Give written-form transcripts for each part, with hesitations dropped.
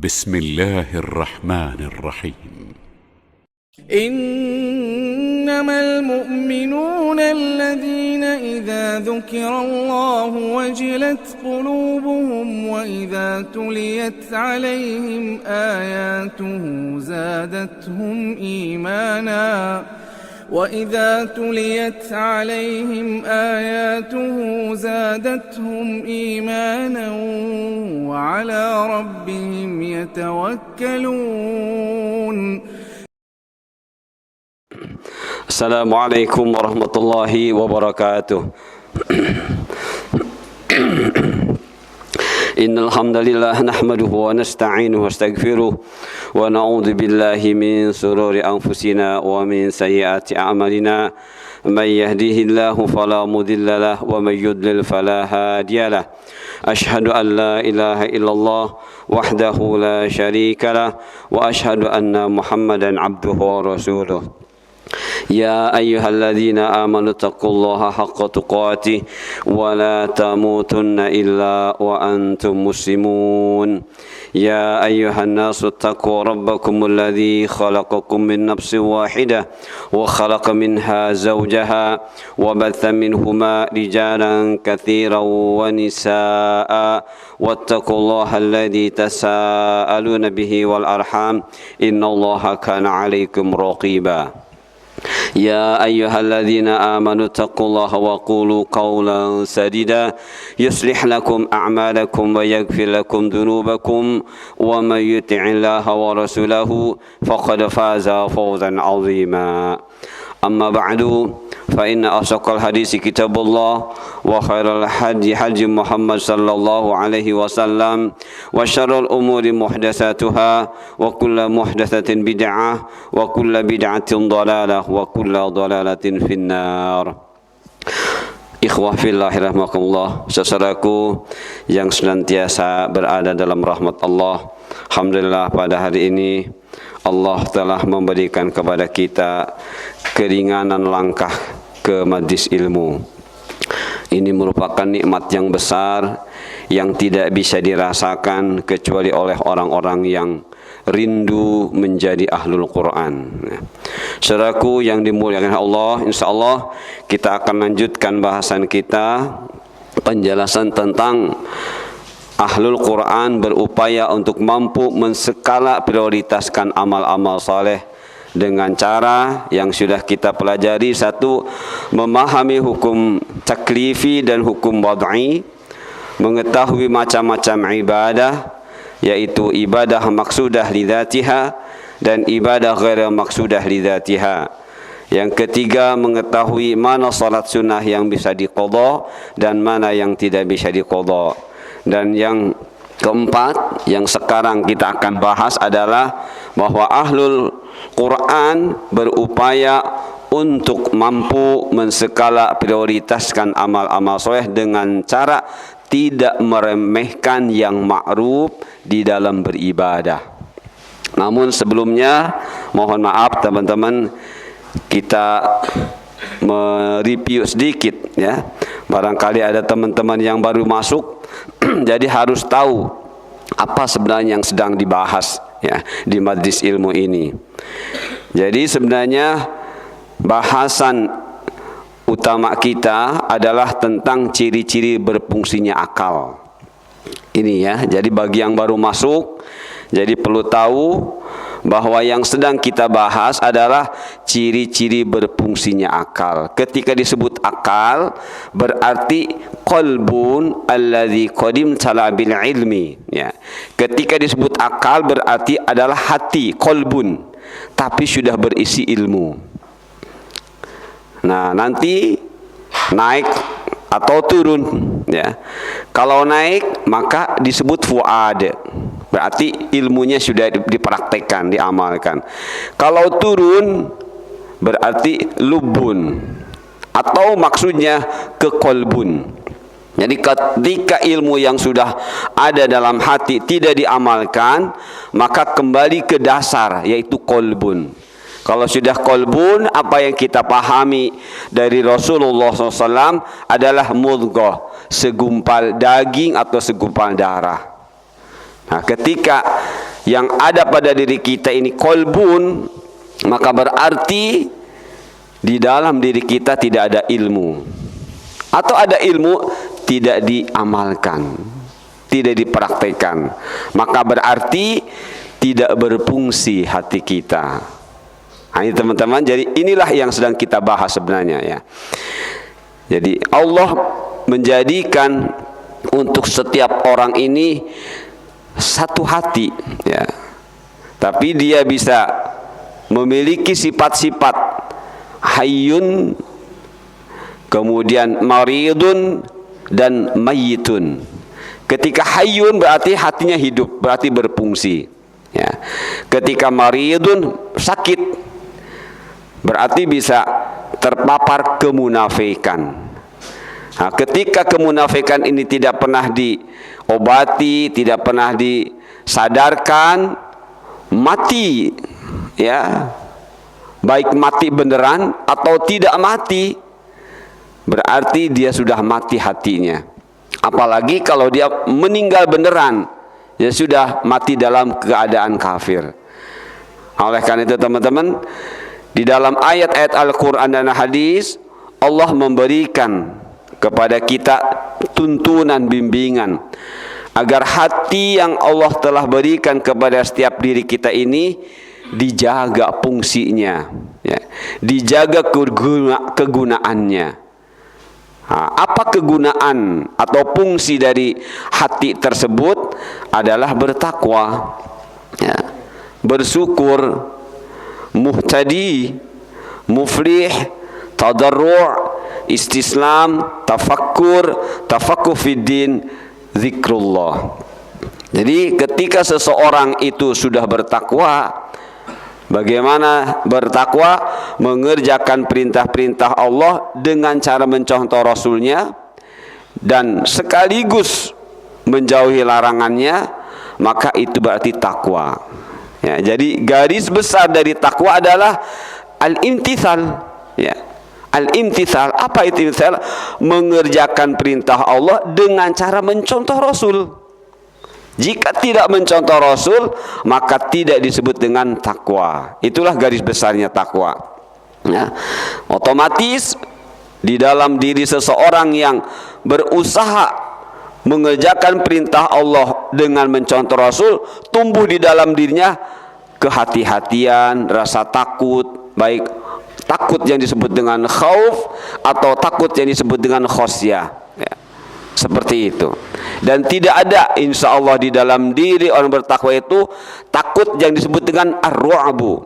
بسم الله الرحمن الرحيم إنما المؤمنون الذين إذا ذكر الله وجلت قلوبهم وإذا تليت عليهم آياته زادتهم إيمانا وعلى ربهم يتوكلون. Assalamualaikum warahmatullahi wabarakatuh. Innal hamdalillah nahmaduhu wa nasta'inuhu wa nastaghfiruh wa na'udzu billahi min shururi anfusina wa min sayyiati a'malina. Man yahdihillahu fala mudilla lahu wa man yudlil fala hadiya lahu. Ashhadu an la ilaha illallah wahdahu la syarika lahu wa ashhadu anna Muhammadan abduhu wa rasuluh. يا أيها الذين آمنوا اتقوا الله حق تقاته ولا تموتن إلا وأنتم مسلمون. يا أيها الناس اتقوا ربكم الذي خلقكم من نفس واحدة وخلق منها زوجها وبث منهما رجالا كثيرا ونساء واتقوا الله الذي تساءلون به والأرحام إن الله كان عليكم رقيبا. يا أيها الذين آمنوا اتقوا الله وقولوا قولا سديدا يصلح لكم أعمالكم ويغفر لكم ذنوبكم ومن يطع الله ورسوله فقد فاز فوزا عظيما. أما بعد فإن أصدق الحديث كتاب الله وخير الهدي هدي محمد صلى الله عليه وسلم وشر الأمور محدثاتها وكل محدثة بدعة وكل بدعة ضلالة وكل ضلالة في النار. Ikhwah fillah rahimakumullah, saudaraku yang senantiasa berada dalam rahmat Allah. Alhamdulillah pada hari ini Allah telah memberikan kepada kita keringanan langkah ke majlis ilmu. Ini merupakan nikmat yang besar yang tidak bisa dirasakan kecuali oleh orang-orang yang rindu menjadi ahlul Quran. Saudaraku yang dimuliakan Allah, insyaallah kita akan lanjutkan bahasan kita, penjelasan tentang ahlul Quran berupaya untuk mampu menskala prioritaskan amal-amal saleh dengan cara yang sudah kita pelajari. Satu, memahami hukum taklifi dan hukum wad'i, mengetahui macam-macam ibadah, yaitu ibadah maksudah lidzatiha dan ibadah ghair maksudah lidzatiha. Yang ketiga, mengetahui mana salat sunnah yang bisa diqadha dan mana yang tidak bisa diqadha. Dan yang keempat yang sekarang kita akan bahas adalah bahwa ahlul Quran berupaya untuk mampu menskala prioritaskan amal-amal soleh dengan cara tidak meremehkan yang ma'ruf di dalam beribadah. Namun sebelumnya mohon maaf teman-teman, kita mereview sedikit ya. Barangkali ada teman-teman yang baru masuk jadi harus tahu apa sebenarnya yang sedang dibahas ya di majlis ilmu ini. Jadi sebenarnya bahasan utama kita adalah tentang ciri-ciri berfungsinya akal. Ini ya, jadi bagi yang baru masuk, jadi perlu tahu bahwa yang sedang kita bahas adalah ciri-ciri berfungsinya akal. Ketika disebut akal, berarti qalbun alladzi qadim tala bil ilmi ya. Ketika disebut akal berarti adalah hati, qalbun, tapi sudah berisi ilmu. Nah, nanti naik atau turun ya. Kalau naik maka disebut fuad. Berarti ilmunya sudah dipraktekkan, diamalkan. Kalau turun berarti lubun atau maksudnya ke qalbun. Jadi ketika ilmu yang sudah ada dalam hati tidak diamalkan, maka kembali ke dasar yaitu qalbun. Kalau sudah qalbun, apa yang kita pahami dari Rasulullah SAW adalah mudghah, segumpal daging atau segumpal darah. Nah, ketika yang ada pada diri kita ini qalbun, maka berarti di dalam diri kita tidak ada ilmu, atau ada ilmu tidak diamalkan, tidak dipraktekkan, maka berarti tidak berfungsi hati kita. Nah, ini teman-teman, jadi inilah yang sedang kita bahas sebenarnya ya. Jadi Allah menjadikan untuk setiap orang ini satu hati ya. Tapi dia bisa memiliki sifat-sifat hayyun, kemudian maridun dan mayyitun. Ketika hayyun berarti hatinya hidup, berarti berfungsi ya. Ketika maridun, sakit, berarti bisa terpapar kemunafikan. Nah, ketika kemunafikan ini tidak pernah diobati, tidak pernah disadarkan, mati ya, baik mati beneran atau tidak mati, berarti dia sudah mati hatinya. Apalagi kalau dia meninggal beneran, ya sudah mati dalam keadaan kafir. Oleh karena itu teman-teman, di dalam ayat-ayat Al-Quran dan hadis, Allah memberikan kepada kita tuntunan, bimbingan, agar hati yang Allah telah berikan kepada setiap diri kita ini dijaga fungsinya ya, dijaga kegunaannya. Nah, apa kegunaan atau fungsi dari hati tersebut? Adalah bertakwa ya, bersyukur, muhtadi, muflih, tadarru', istislam, tafakkur fiddin, zikrullah. Jadi ketika seseorang itu sudah bertakwa, bagaimana bertakwa? Mengerjakan perintah-perintah Allah dengan cara mencontoh Rasulnya dan sekaligus menjauhi larangannya, maka itu berarti takwa ya. Jadi garis besar dari takwa adalah al-imtithal ya. Al-imtithal, apa itu imtithal? Mengerjakan perintah Allah dengan cara mencontoh Rasul. Jika tidak mencontoh Rasul, maka tidak disebut dengan takwa. Itulah garis besarnya takwa ya. Otomatis di dalam diri seseorang yang berusaha mengerjakan perintah Allah dengan mencontoh Rasul, tumbuh di dalam dirinya kehati-hatian, rasa takut, baik takut yang disebut dengan khauf atau takut yang disebut dengan khosyah ya. Seperti itu. Dan tidak ada insya Allah di dalam diri orang bertakwa itu takut yang disebut dengan ar-ru'bu.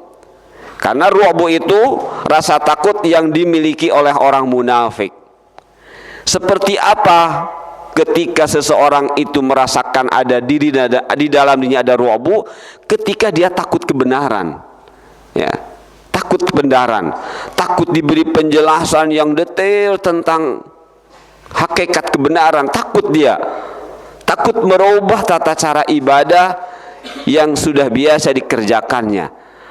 Karena ru'bu itu rasa takut yang dimiliki oleh orang munafik. Seperti apa ketika seseorang itu merasakan ada di dalam dirinya ada ru'bu? Ketika dia takut kebenaran ya, takut kebenaran, takut diberi penjelasan yang detail tentang hakikat kebenaran, takut dia, takut merubah tata cara ibadah yang sudah biasa dikerjakannya,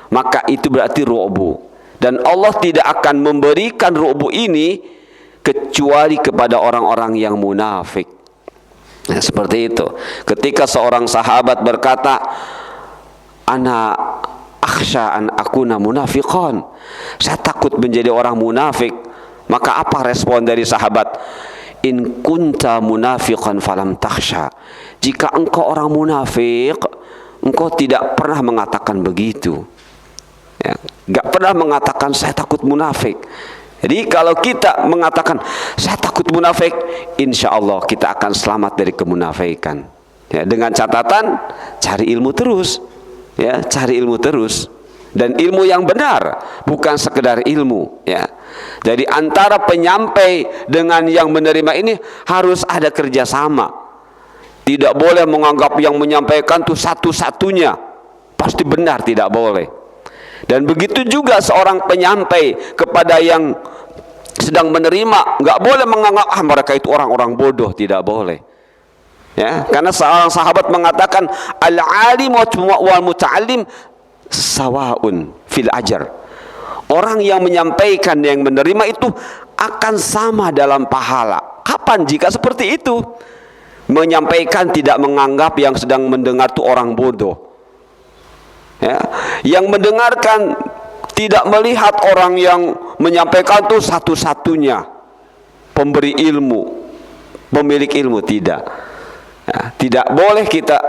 maka itu berarti ru'bu. Dan Allah tidak akan memberikan ru'bu ini kecuali kepada orang-orang yang munafik. Nah, seperti itu. Ketika seorang sahabat berkata, ana akhsha an akuna munafiqan, saya takut menjadi orang munafik. Maka apa respon dari sahabat? In kunta munafiqan falam takhsha. Jika engkau orang munafik, engkau tidak pernah mengatakan begitu ya, gak pernah mengatakan saya takut munafik. Jadi kalau kita mengatakan saya takut munafik, insya Allah kita akan selamat dari kemunafikan ya, dengan catatan cari ilmu terus ya, cari ilmu terus, dan ilmu yang benar, bukan sekedar ilmu ya. Jadi antara penyampai dengan yang menerima ini harus ada kerjasama. Tidak boleh menganggap yang menyampaikan itu satu-satunya pasti benar, tidak boleh. Dan begitu juga seorang penyampai kepada yang sedang menerima, nggak boleh menganggap mereka itu orang-orang bodoh, tidak boleh. Ya, karena seorang sahabat mengatakan al-alim wal muta'allim sawaun fil ajar. Orang yang menyampaikan yang menerima itu akan sama dalam pahala. Kapan jika seperti itu? Menyampaikan tidak menganggap yang sedang mendengar itu orang bodoh. ya, yang mendengarkan tidak melihat orang yang menyampaikan itu satu-satunya pemberi ilmu, pemilik ilmu, tidak. Ya, tidak boleh kita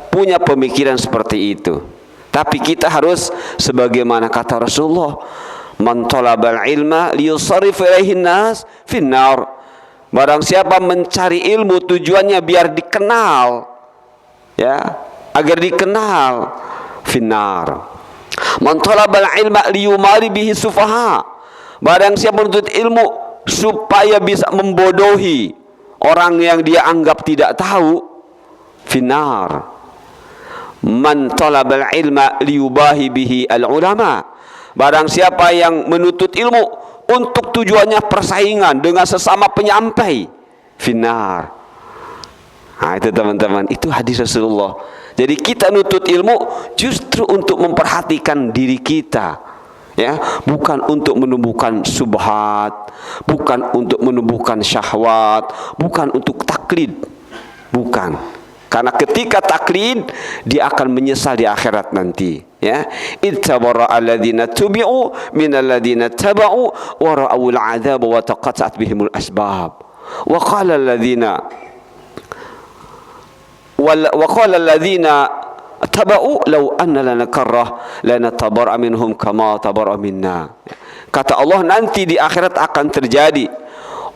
punya pemikiran seperti itu. Tapi kita harus sebagaimana kata Rasulullah, man talabal ilma liyusarrif ilaihi nas finnar. Barang siapa mencari ilmu tujuannya biar dikenal, ya, agar dikenal, finnar. Man talabal ilma liyumari bihi sufaha. Barang siapa menuntut ilmu supaya bisa membodohi orang yang dia anggap tidak tahu, finnar. Man talabal ilma liyubahi bihi al ulama. Barang siapa yang menuntut ilmu untuk tujuannya persaingan dengan sesama penyampai, finnar. Nah, itu teman-teman, itu hadis Rasulullah. Jadi kita nuntut ilmu justru untuk memperhatikan diri kita, ya, bukan untuk menumbuhkan subhat, bukan untuk menumbuhkan syahwat, bukan untuk taklid, bukan. Karena ketika taklid dia akan menyesal di akhirat nanti, ya. Ittabara alladzina tubi'u minal ladzina taba'u wa ra'awul 'adzab wa taqatta'at bihimul asbab. Wa qala alladzina taba'u law anna lana karrah lanatabarra minhum kama tabarra minna. Kata Allah, nanti di akhirat akan terjadi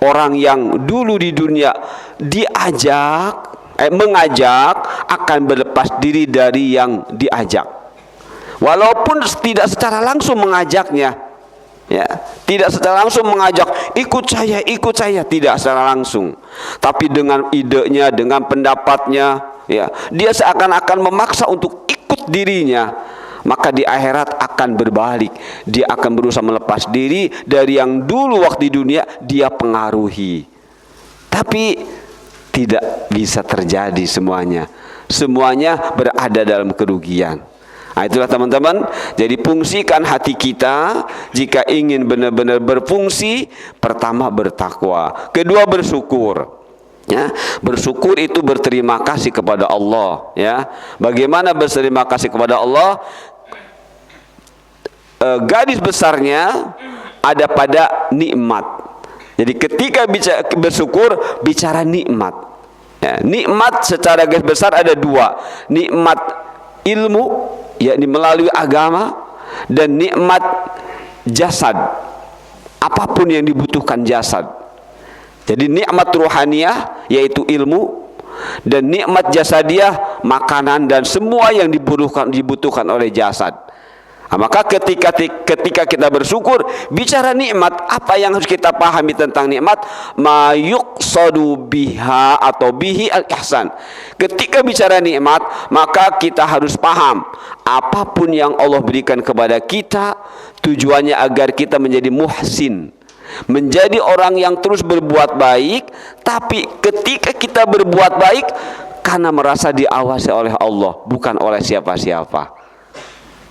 orang yang dulu di dunia mengajak akan berlepas diri dari yang diajak, walaupun tidak secara langsung mengajaknya, ya, tidak secara langsung mengajak ikut saya, tidak secara langsung, tapi dengan idenya, dengan pendapatnya, ya, dia seakan-akan memaksa untuk ikut dirinya. Maka di akhirat akan berbalik, dia akan berusaha melepas diri dari yang dulu waktu di dunia dia pengaruhi. Tapi tidak bisa terjadi semuanya berada dalam kerugian. Nah, itulah teman-teman. Jadi fungsikan hati kita jika ingin benar-benar berfungsi. Pertama bertakwa, kedua bersyukur, ya. Bersyukur itu berterima kasih kepada Allah, ya. Bagaimana berterima kasih kepada Allah? Garis besarnya ada pada nikmat. Jadi ketika bicara bersyukur, bicara nikmat, ya. Nikmat secara garis besar ada dua: nikmat ilmu, yakni melalui agama, dan nikmat jasad, apapun yang dibutuhkan jasad. Jadi nikmat ruhaniyah yaitu ilmu, dan nikmat jasadiah makanan dan semua yang dibutuhkan oleh jasad. Nah, maka ketika kita bersyukur, bicara nikmat, apa yang harus kita pahami tentang nikmat? Ma yuqsadu biha atau bihi al-ihsan. Ketika bicara nikmat, maka kita harus paham apapun yang Allah berikan kepada kita tujuannya agar kita menjadi muhsin, menjadi orang yang terus berbuat baik. Tapi ketika kita berbuat baik karena merasa diawasi oleh Allah, bukan oleh siapa-siapa.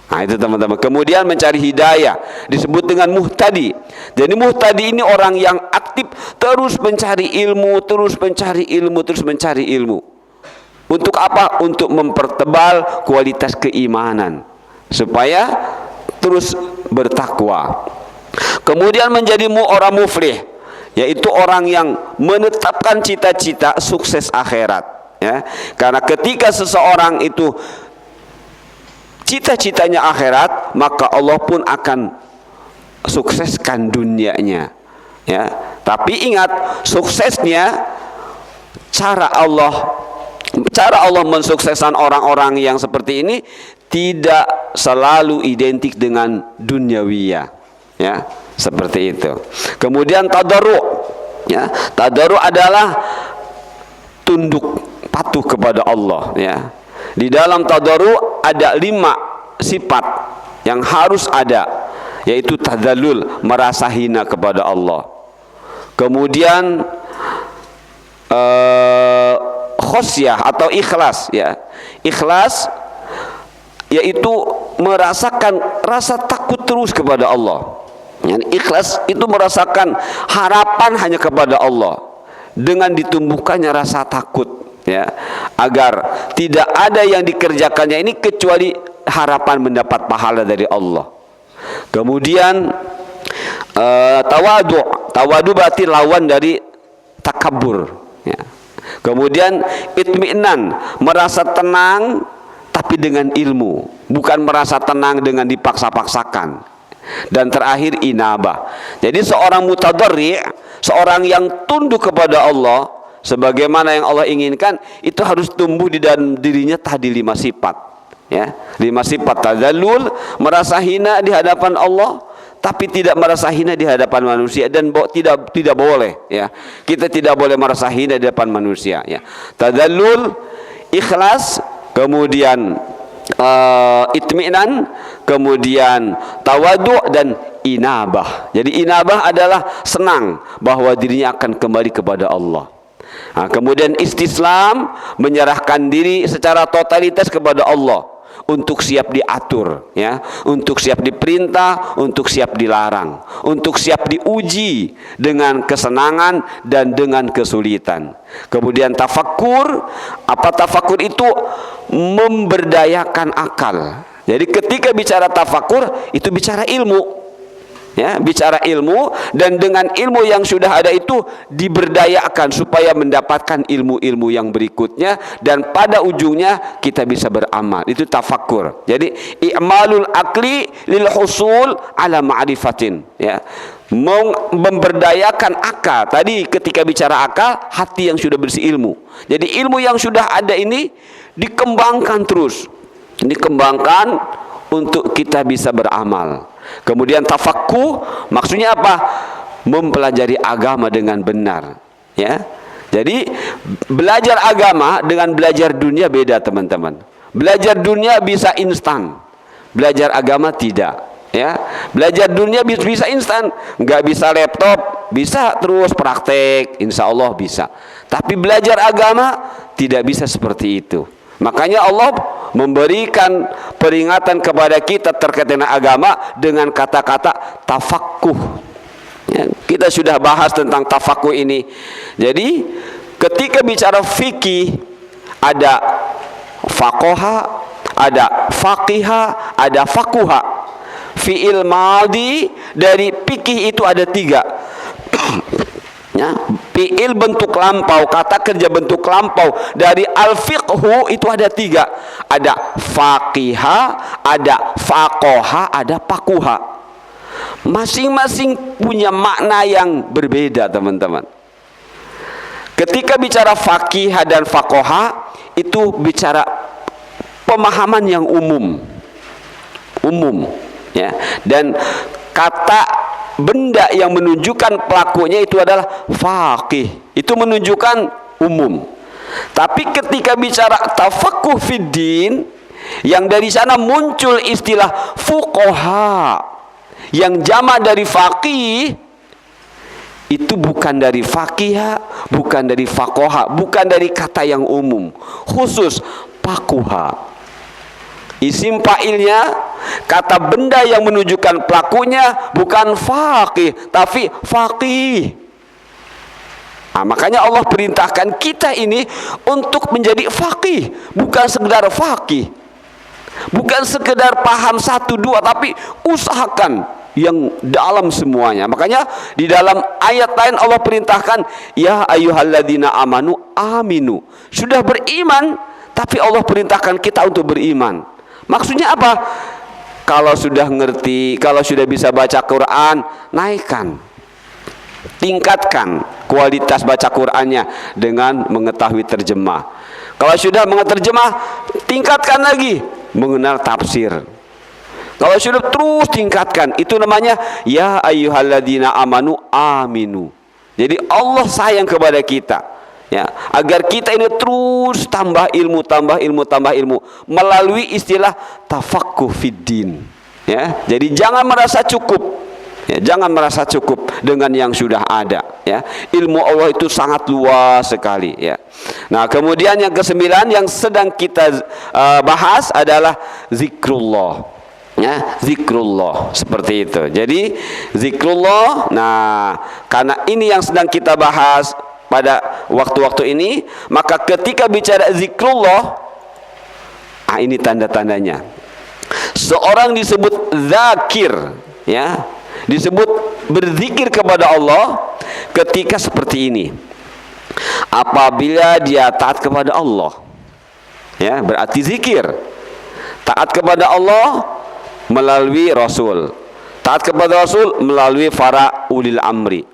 Nah, itu teman-teman. Kemudian mencari hidayah disebut dengan muhtadi. Jadi muhtadi ini orang yang aktif, terus mencari ilmu, terus mencari ilmu. Untuk apa? Untuk mempertebal kualitas keimanan supaya terus bertakwa. Kemudian menjadi orang muflih, yaitu orang yang menetapkan cita-cita sukses akhirat, ya. Karena ketika seseorang itu cita-citanya akhirat, maka Allah pun akan sukseskan dunianya, ya. Tapi ingat, suksesnya cara Allah mensukseskan orang-orang yang seperti ini tidak selalu identik dengan duniawiyah, ya, seperti itu. Kemudian tadarru', ya. Tadarru' adalah tunduk patuh kepada Allah, ya. Di dalam tadarru' ada 5 sifat yang harus ada, yaitu tadzallul, merasa hina kepada Allah. Kemudian khosyah atau ikhlas, ya. Ikhlas yaitu merasakan rasa takut terus kepada Allah. Ikhlas itu merasakan harapan hanya kepada Allah dengan ditumbuhkannya rasa takut, ya, agar tidak ada yang dikerjakannya ini kecuali harapan mendapat pahala dari Allah. Kemudian tawadu berarti lawan dari takabur, ya. Kemudian itminan, merasa tenang tapi dengan ilmu, bukan merasa tenang dengan dipaksa-paksakan. Dan terakhir inabah. Jadi seorang mutadarri', seorang yang tunduk kepada Allah sebagaimana yang Allah inginkan, itu harus tumbuh di dalam dirinya tadi 5 sifat, ya. 5 sifat tadzallul, merasa hina di hadapan Allah tapi tidak merasa hina di hadapan manusia, dan tidak boleh, ya. Kita tidak boleh merasa hina di hadapan manusia, ya. Tadzallul, ikhlas, kemudian itminan, kemudian tawadu dan inabah. Jadi inabah adalah senang bahwa dirinya akan kembali kepada Allah. Nah, kemudian istislam, menyerahkan diri secara totalitas kepada Allah, untuk siap diatur, ya, untuk siap diperintah, untuk siap dilarang, untuk siap diuji dengan kesenangan dan dengan kesulitan. Kemudian tafakkur, apa tafakkur itu? Memberdayakan akal. Jadi ketika bicara tafakkur itu bicara ilmu, ya, bicara ilmu, dan dengan ilmu yang sudah ada itu diberdayakan supaya mendapatkan ilmu-ilmu yang berikutnya, dan pada ujungnya kita bisa beramal. Itu tafakkur. Jadi i'malul akli lil husul ala ma'rifatin, ya. Memberdayakan akal. Tadi ketika bicara akal, hati yang sudah bersih ilmu. Jadi ilmu yang sudah ada ini dikembangkan terus, dikembangkan untuk kita bisa beramal. Kemudian tafaqquh, maksudnya apa? Mempelajari agama dengan benar, ya. Jadi belajar agama dengan belajar dunia beda, teman-teman. Belajar dunia bisa instan, belajar agama tidak, ya. Belajar dunia bisa instan, nggak bisa laptop, bisa terus praktek, insya Allah bisa. Tapi belajar agama tidak bisa seperti itu. Makanya Allah memberikan peringatan kepada kita terkait dengan agama dengan kata-kata tafaqquh, ya, kita sudah bahas tentang tafaqquh ini. Jadi ketika bicara fikih, ada faqaha, ada faqiha, ada faquha. Fi'il madhi dari fikih itu ada 3. Ya, fi'il bentuk lampau, kata kerja bentuk lampau dari al-fiqhu itu ada 3. Ada faqiha, ada faqaha, ada faquha. Masing-masing punya makna yang berbeda, teman-teman. Ketika bicara faqiha dan faqaha, itu bicara pemahaman yang umum, ya. Dan kata benda yang menunjukkan pelakunya itu adalah faqih, itu menunjukkan umum. Tapi ketika bicara tafaqquh fiddin, yang dari sana muncul istilah fuqaha, yang jamak dari faqih, itu bukan dari faqiha, bukan dari faqaha, bukan dari kata yang umum, khusus faquha. Isim fa'ilnya, kata benda yang menunjukkan pelakunya bukan faqih, tapi faqih. Nah, makanya Allah perintahkan kita ini untuk menjadi faqih, bukan sekedar faqih, bukan sekedar paham 1, 2, tapi usahakan yang dalam semuanya. Makanya di dalam ayat lain Allah perintahkan, ya ayyuhalladzina amanu aminu. Sudah beriman, tapi Allah perintahkan kita untuk beriman. Maksudnya apa? Kalau sudah ngerti, kalau sudah bisa baca Quran, naikkan, tingkatkan kualitas baca Qurannya dengan mengetahui terjemah. Kalau sudah mengerti terjemah, tingkatkan lagi mengenal tafsir. Kalau sudah terus tingkatkan, itu namanya ya ayyuhalladzina amanu aminu. Jadi Allah sayang kepada kita, ya, agar kita ini terus tambah ilmu, tambah ilmu, tambah ilmu melalui istilah tafaqquh fiddin, ya. Jadi jangan merasa cukup, ya, jangan merasa cukup dengan yang sudah ada, ya. Ilmu Allah itu sangat luas sekali, ya. Nah, kemudian yang ke-9 yang sedang kita bahas adalah zikrullah, ya, zikrullah, seperti itu. Jadi zikrullah, nah, karena ini yang sedang kita bahas pada waktu-waktu ini, maka ketika bicara zikrullah, ini tanda-tandanya. Seorang disebut zakir, ya, disebut berzikir kepada Allah ketika seperti ini. Apabila dia taat kepada Allah, ya, berarti zikir. Taat kepada Allah melalui Rasul, taat kepada Rasul melalui para ulil amri.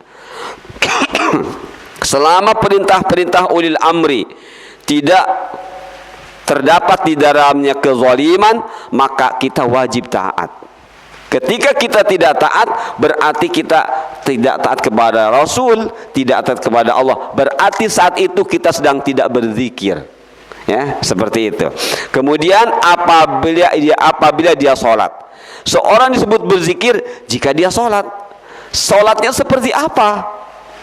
Selama perintah-perintah ulil amri tidak terdapat di dalamnya kezaliman, maka kita wajib taat. Ketika kita tidak taat, berarti kita tidak taat kepada Rasul, tidak taat kepada Allah. Berarti saat itu kita sedang tidak berzikir. Ya, seperti itu. Kemudian apabila dia sholat, seorang disebut berzikir jika dia sholat. Sholatnya seperti apa?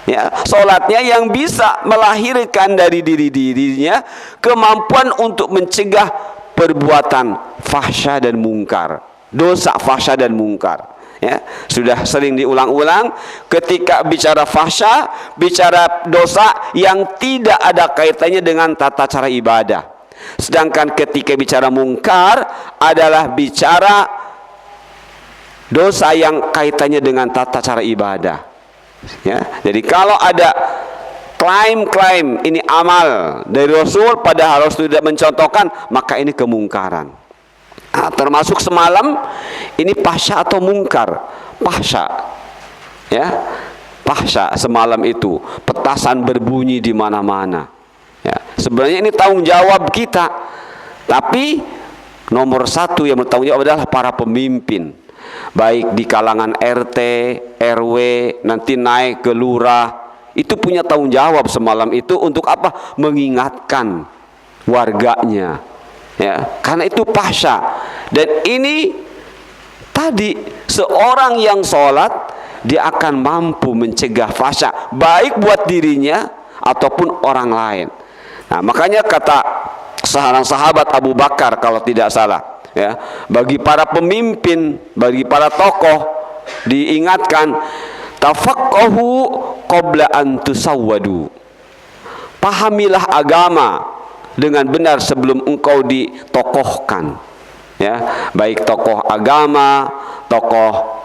Ya, sholatnya yang bisa melahirkan dari dirinya kemampuan untuk mencegah perbuatan fahsya dan mungkar, dosa fahsya dan mungkar. Ya, sudah sering diulang-ulang ketika bicara fahsya, bicara dosa yang tidak ada kaitannya dengan tata cara ibadah. Sedangkan ketika bicara mungkar adalah bicara dosa yang kaitannya dengan tata cara ibadah. Ya, jadi kalau ada klaim ini amal dari Rasul padahal Rasul tidak mencontohkan, maka ini kemungkaran. Nah, termasuk semalam ini fahsya atau mungkar. Fahsya, ya, fahsya semalam itu petasan berbunyi di mana-mana. Ya, sebenarnya ini tanggung jawab kita, tapi nomor satu yang bertanggung jawab adalah para pemimpin, baik di kalangan RT, RW, nanti naik ke lurah. Itu punya tanggung jawab semalam itu untuk apa? Mengingatkan warganya. Ya, karena itu fahsya. Dan ini tadi seorang yang sholat dia akan mampu mencegah fahsya, baik buat dirinya ataupun orang lain. Nah, makanya kata seorang sahabat Abu Bakar kalau tidak salah, ya, bagi para pemimpin, bagi para tokoh diingatkan, tafaqqahu qabla an tusawwadu. Pahamilah agama dengan benar sebelum engkau ditokohkan. Ya, baik tokoh agama, tokoh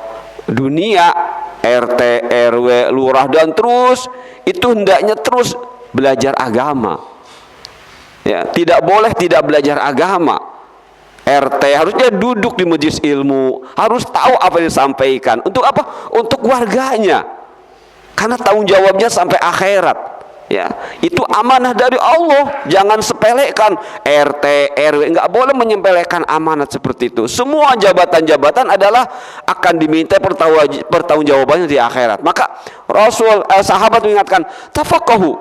dunia, RT, RW, lurah dan terus itu hendaknya terus belajar agama. Ya, tidak boleh tidak belajar agama. RT harusnya duduk di majelis ilmu, harus tahu apa yang disampaikan. Untuk apa? Untuk warganya. Karena tanggung jawabnya sampai akhirat. Ya, itu amanah dari Allah. Jangan sepelekan RT, RW, enggak boleh menyepelekan amanat seperti itu. Semua jabatan-jabatan adalah akan diminta pertanggungjawabannya di akhirat. Maka Rasul sahabat mengingatkan, tafaqahu,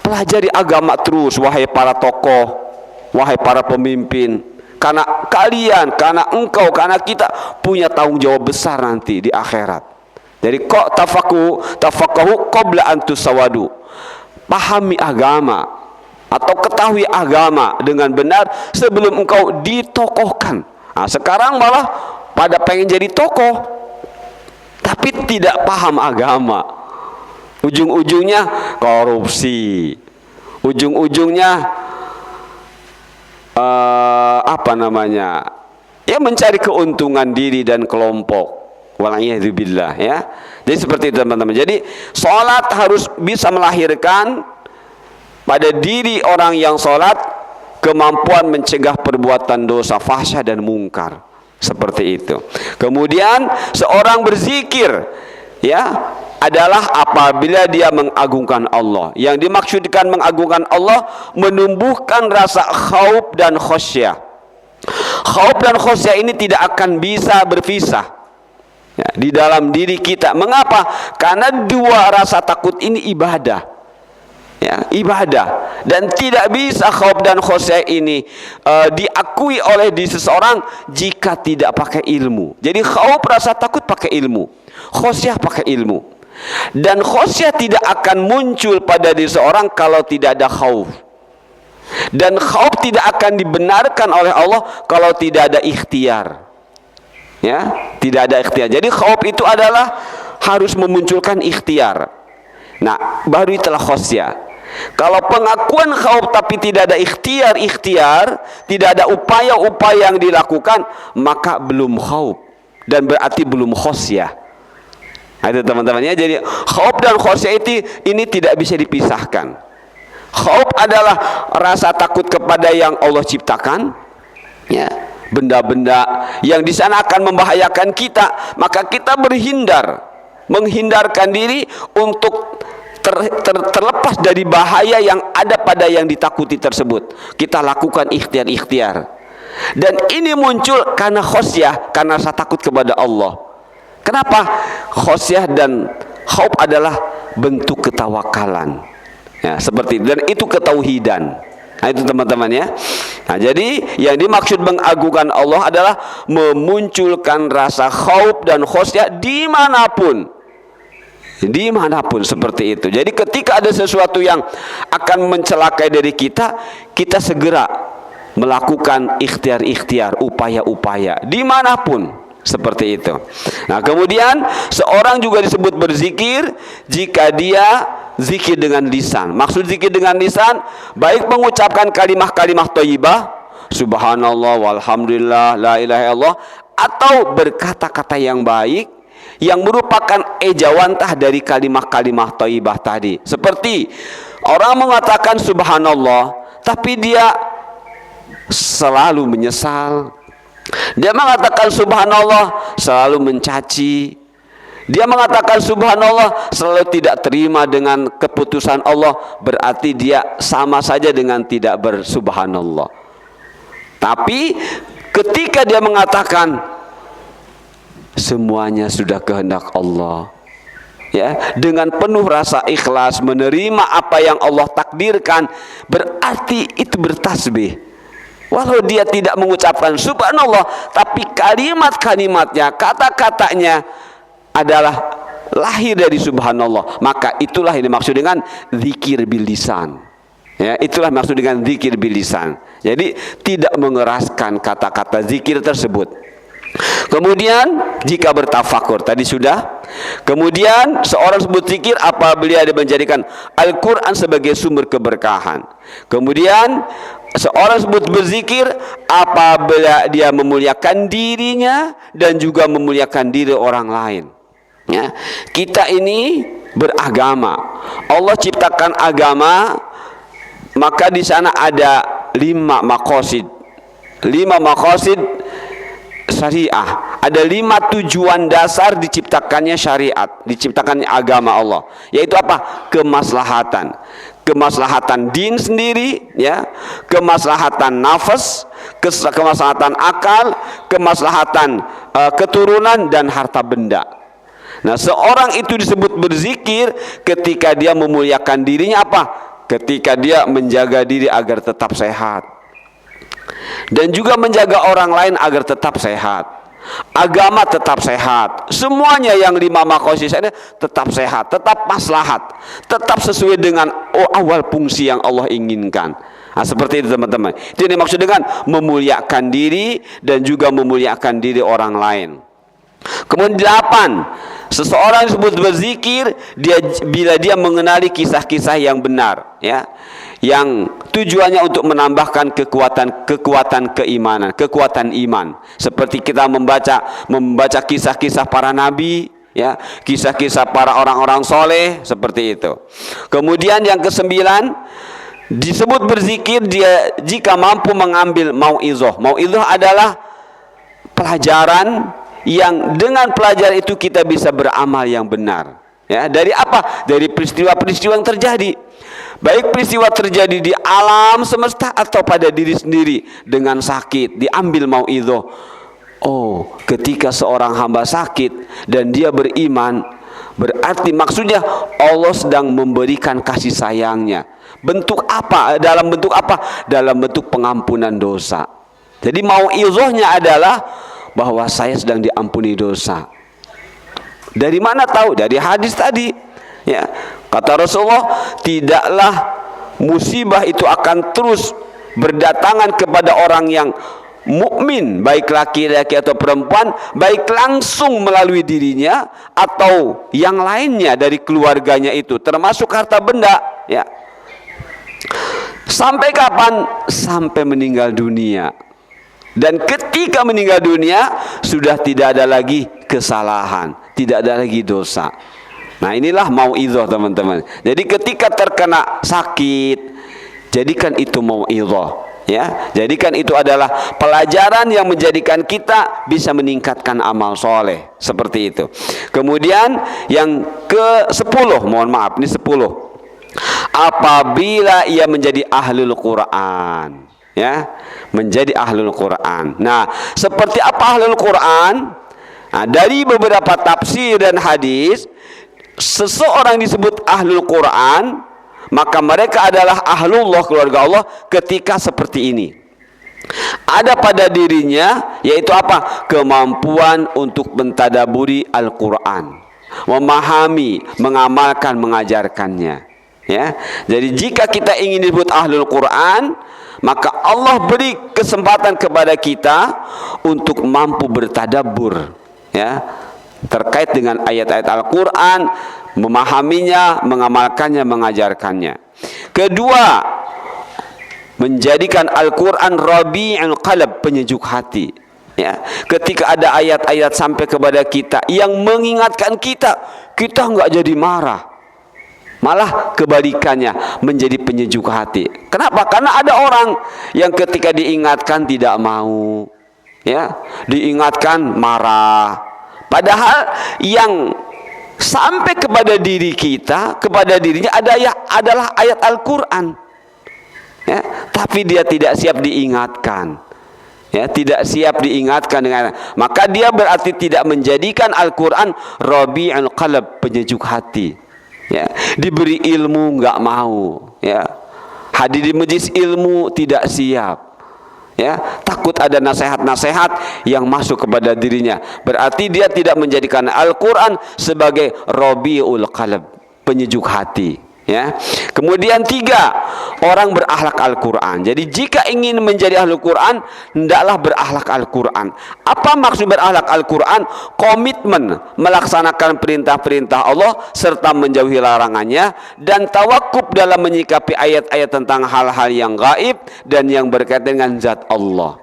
pelajari agama terus wahai para tokoh, wahai para pemimpin. Karena kalian, karena engkau, karena kita punya tanggung jawab besar nanti di akhirat. Jadi kok tafaqahu qabla an tusawadu. Pahami agama atau ketahui agama dengan benar sebelum engkau ditokohkan. Nah, sekarang malah pada pengen jadi tokoh tapi tidak paham agama. Ujung-ujungnya korupsi. Ujung-ujungnya apa namanya? Ya, mencari keuntungan diri dan kelompok. Wala'iyadzubillah, ya. Jadi seperti itu teman-teman. Jadi sholat harus bisa melahirkan pada diri orang yang sholat kemampuan mencegah perbuatan dosa fahsya dan mungkar. Seperti itu. Kemudian seorang berzikir, ya, adalah apabila dia mengagungkan Allah. Yang dimaksudkan mengagungkan Allah menumbuhkan rasa khauf dan khosyah. Khauf dan khosyah ini tidak akan bisa berpisah. Ya, di dalam diri kita. Mengapa? Karena dua rasa takut ini ibadah. Ya, ibadah. Dan tidak bisa khauf dan khosyah ini diakui oleh diri seseorang jika tidak pakai ilmu. Jadi khauf rasa takut pakai ilmu, khosyah pakai ilmu. Dan khosyah tidak akan muncul pada diri seseorang kalau tidak ada khauf. Dan khauf tidak akan dibenarkan oleh Allah kalau tidak ada ikhtiar. Ya, tidak ada ikhtiar. Jadi khauf itu adalah harus memunculkan ikhtiar. Nah, baru itulah khosyah. Kalau pengakuan khauf tapi tidak ada ikhtiar, tidak ada upaya-upaya yang dilakukan, maka belum khauf dan berarti belum khosyah. Nah, itu teman-teman ya. Jadi khauf dan khosyah ini tidak bisa dipisahkan. Khauf adalah rasa takut kepada yang Allah ciptakan, ya, benda-benda yang di sana akan membahayakan kita, maka kita menghindarkan diri untuk terlepas dari bahaya yang ada pada yang ditakuti tersebut. Kita lakukan ikhtiar. Dan ini muncul karena khosyah, karena rasa takut kepada Allah. Kenapa? Khosyah dan khauf adalah bentuk ketawakalan. Ya, seperti itu. Dan itu ketauhidan. Nah, itu teman-teman ya. Nah, jadi yang dimaksud mengagungkan Allah adalah memunculkan rasa khauf dan khosyah dimanapun seperti itu. Jadi ketika ada sesuatu yang akan mencelakai dari kita, kita segera melakukan ikhtiar, upaya-upaya dimanapun, seperti itu. Nah, kemudian seorang juga disebut berzikir jika dia zikir dengan lisan. Maksud zikir dengan lisan, baik mengucapkan kalimah-kalimah thayyibah, subhanallah walhamdulillah la ilaha illallah, atau berkata-kata yang baik yang merupakan ejawantah dari kalimah-kalimah thayyibah tadi. Seperti orang mengatakan subhanallah tapi dia selalu menyesal. Dia mengatakan subhanallah selalu mencaci. Dia mengatakan subhanallah selalu tidak terima dengan keputusan Allah, berarti dia sama saja dengan tidak bersubhanallah. Tapi ketika dia mengatakan semuanya sudah kehendak Allah, ya, dengan penuh rasa ikhlas menerima apa yang Allah takdirkan, berarti itu bertasbih. Walau dia tidak mengucapkan subhanallah, tapi kalimat-kalimatnya, kata-katanya adalah lahir dari subhanallah, maka itulah yang dimaksud dengan zikir bil lisan. Ya, itulah maksud dengan zikir bil lisan. Jadi tidak mengeraskan kata-kata zikir tersebut. Kemudian jika bertafakur tadi sudah. Kemudian seorang sebut zikir apabila dia menjadikan Al-Quran sebagai sumber keberkahan. Kemudian seorang sebut berzikir apabila dia memuliakan dirinya dan juga memuliakan diri orang lain. Ya, kita ini beragama. Allah ciptakan agama, maka di sana ada 5 maqasid. 5 maqasid syariah. Ada 5 tujuan dasar diciptakannya syariat, diciptakannya agama Allah. Yaitu apa? Kemaslahatan. Kemaslahatan din sendiri, ya, kemaslahatan nafas, kemaslahatan akal, kemaslahatan keturunan dan harta benda. Nah, seorang itu disebut berzikir ketika dia memuliakan dirinya apa? Ketika dia menjaga diri agar tetap sehat. Dan juga menjaga orang lain agar tetap sehat. Agama tetap sehat. Semuanya yang 5 maqasid ini tetap sehat, tetap maslahat, tetap sesuai dengan awal fungsi yang Allah inginkan. Nah, seperti itu teman-teman. Itu yang dimaksud dengan memuliakan diri dan juga memuliakan diri orang lain. Kemudian 8, seseorang disebut berzikir bila dia mengenali kisah-kisah yang benar, ya, yang tujuannya untuk menambahkan kekuatan keimanan, kekuatan iman. Seperti kita membaca kisah-kisah para nabi, ya, kisah-kisah para orang-orang soleh, seperti itu. Kemudian yang ke-9, disebut berzikir dia jika mampu mengambil mau'izah. Mau'izah adalah pelajaran yang dengan pelajaran itu kita bisa beramal yang benar. Ya, dari apa? Dari peristiwa-peristiwa yang terjadi. Baik peristiwa terjadi di alam semesta atau pada diri sendiri dengan sakit, diambil mau'izah. Oh, ketika seorang hamba sakit dan dia beriman, berarti maksudnya Allah sedang memberikan kasih sayangnya. Bentuk apa? Dalam bentuk apa? Dalam bentuk pengampunan dosa. Jadi mau'izahnya adalah bahwa saya sedang diampuni dosa. Dari mana tahu? Dari hadis tadi. Ya, kata Rasulullah, tidaklah musibah itu akan terus berdatangan kepada orang yang mukmin, baik laki-laki atau perempuan, baik langsung melalui dirinya atau yang lainnya dari keluarganya itu, termasuk harta benda. Ya, Sampai kapan? Sampai meninggal dunia. Dan ketika meninggal dunia sudah tidak ada lagi kesalahan, tidak ada lagi dosa. Nah, inilah mau'izah, teman-teman. Jadi ketika terkena sakit, jadikan itu mau'izah, ya. Jadikan itu adalah pelajaran yang menjadikan kita bisa meningkatkan amal soleh, seperti itu. Kemudian yang ke-10, mohon maaf, ini 10. Apabila ia menjadi ahlul Quran, ya, menjadi ahlul Quran. Nah, seperti apa ahlul Quran? Nah, dari beberapa tafsir dan hadis, seseorang disebut ahlul Quran, maka mereka adalah ahlullah, keluarga Allah, ketika seperti ini. Ada pada dirinya, yaitu apa? Kemampuan untuk mentadaburi Al-Quran, memahami, mengamalkan, mengajarkannya. Ya, jadi jika kita ingin disebut ahlul Quran, maka Allah beri kesempatan kepada kita untuk mampu bertadabbur, ya, terkait dengan ayat-ayat Al-Quran, memahaminya, mengamalkannya, mengajarkannya. Kedua, menjadikan Al-Quran rabi'ul qalb, penyejuk hati. Ya, ketika ada ayat-ayat sampai kepada kita yang mengingatkan kita, kita enggak jadi marah. Malah kebalikannya, menjadi penyejuk hati. Kenapa? Karena ada orang yang ketika diingatkan tidak mau, ya, diingatkan marah. Padahal yang sampai kepada diri kita, kepada dirinya adalah ayat Al-Quran, ya, tapi dia tidak siap diingatkan, ya, tidak siap diingatkan dengan, maka dia berarti tidak menjadikan Al-Quran rabi'ul qalb, penyejuk hati. Ya, diberi ilmu nggak mau, ya, hadir di majelis ilmu tidak siap, ya, takut ada nasihat-nasihat yang masuk kepada dirinya. Berarti dia tidak menjadikan Al-Quran sebagai rabi'ul qalb, penyejuk hati. Ya. Kemudian 3, orang berakhlak Al-Quran. Jadi jika ingin menjadi ahli Quran, hendaklah berakhlak Al-Quran. Apa maksud berakhlak Al-Quran? Komitmen melaksanakan perintah-perintah Allah serta menjauhi larangannya, dan tawakuf dalam menyikapi ayat-ayat tentang hal-hal yang gaib dan yang berkaitan dengan zat Allah.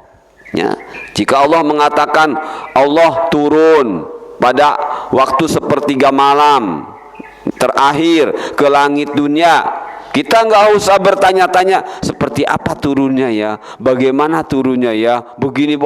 Ya. Jika Allah mengatakan Allah turun pada waktu sepertiga malam terakhir ke langit dunia, kita nggak usah bertanya-tanya seperti apa turunnya ya, bagaimana turunnya ya, begini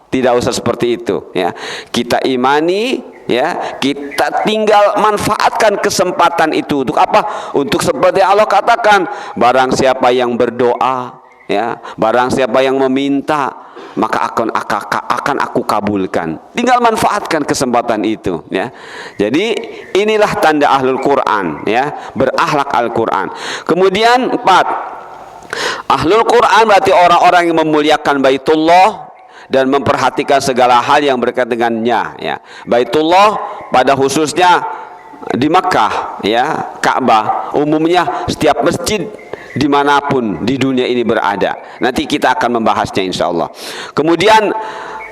tidak usah seperti itu, ya. Kita imani, ya, kita tinggal manfaatkan kesempatan itu untuk apa? Untuk seperti Allah katakan, barang siapa yang berdoa, ya, barang siapa yang meminta, maka akan aku kabulkan. Tinggal manfaatkan kesempatan itu, ya. Jadi inilah tanda ahlul Quran, ya, berakhlak Al-Quran. Kemudian 4, ahlul Quran berarti orang-orang yang memuliakan Baitullah dan memperhatikan segala hal yang berkaitan dengannya, ya. Baitullah pada khususnya di Makkah, ya, Ka'bah, umumnya setiap masjid dimanapun di dunia ini berada. Nanti kita akan membahasnya insyaallah. Kemudian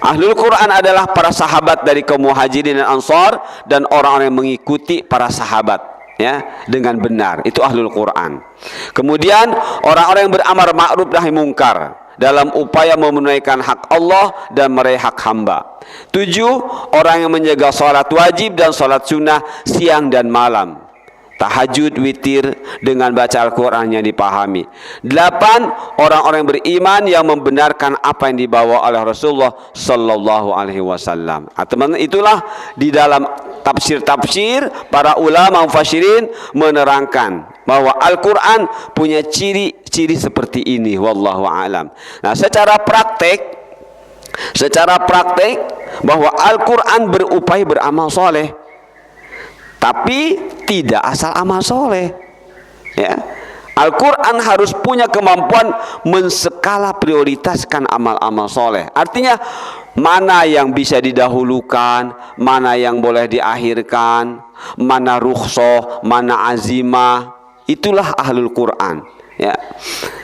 ahlul Quran adalah para sahabat dari kaum Muhajirin dan Ansar dan orang-orang yang mengikuti para sahabat, ya, dengan benar. Itu ahlul Quran. Kemudian orang-orang yang beramal ma'ruf nahi mungkar dalam upaya menunaikan hak Allah dan meraih hak hamba. 7, orang yang menjaga salat wajib dan salat sunnah siang dan malam, tahajud, witir dengan baca Al-Quran yang dipahami. 8, orang-orang yang beriman yang membenarkan apa yang dibawa oleh Rasulullah Sallallahu Alaihi Wasallam. Teman-teman, itulah di dalam tafsir-tafsir para ulama mufassirin menerangkan bahwa Al-Quran punya ciri-ciri seperti ini. Wallahu a'lam. Nah, secara praktek bahwa Al-Quran berupaya beramal soleh, tapi tidak asal amal soleh, ya. Al-Quran harus punya kemampuan menskala prioritaskan amal-amal soleh. Artinya mana yang bisa didahulukan, mana yang boleh diakhirkan, mana rukhsah, mana azimah. Itulah ahlul Quran, ya.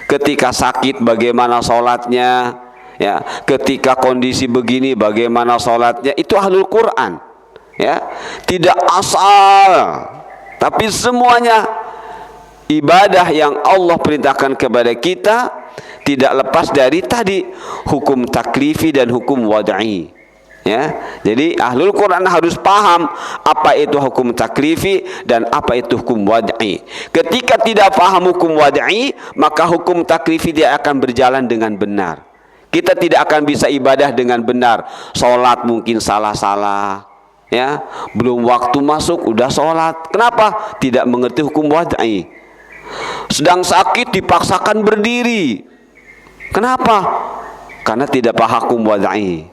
Ketika sakit bagaimana sholatnya, ya. Ketika kondisi begini bagaimana sholatnya. Itu ahlul Quran, ya. Tidak asal, tapi semuanya ibadah yang Allah perintahkan kepada kita tidak lepas dari tadi hukum taklifi dan hukum wad'i. Ya, jadi ahlul Quran harus paham apa itu hukum taklifi dan apa itu hukum wad'i. Ketika tidak paham hukum wad'i, maka hukum taklifi dia akan berjalan dengan benar. Kita tidak akan bisa ibadah dengan benar. Sholat mungkin salah-salah, ya, belum waktu masuk udah sholat. Kenapa? Tidak mengerti hukum wad'i. Sedang sakit dipaksakan berdiri. Kenapa? Karena tidak paham hukum wad'i.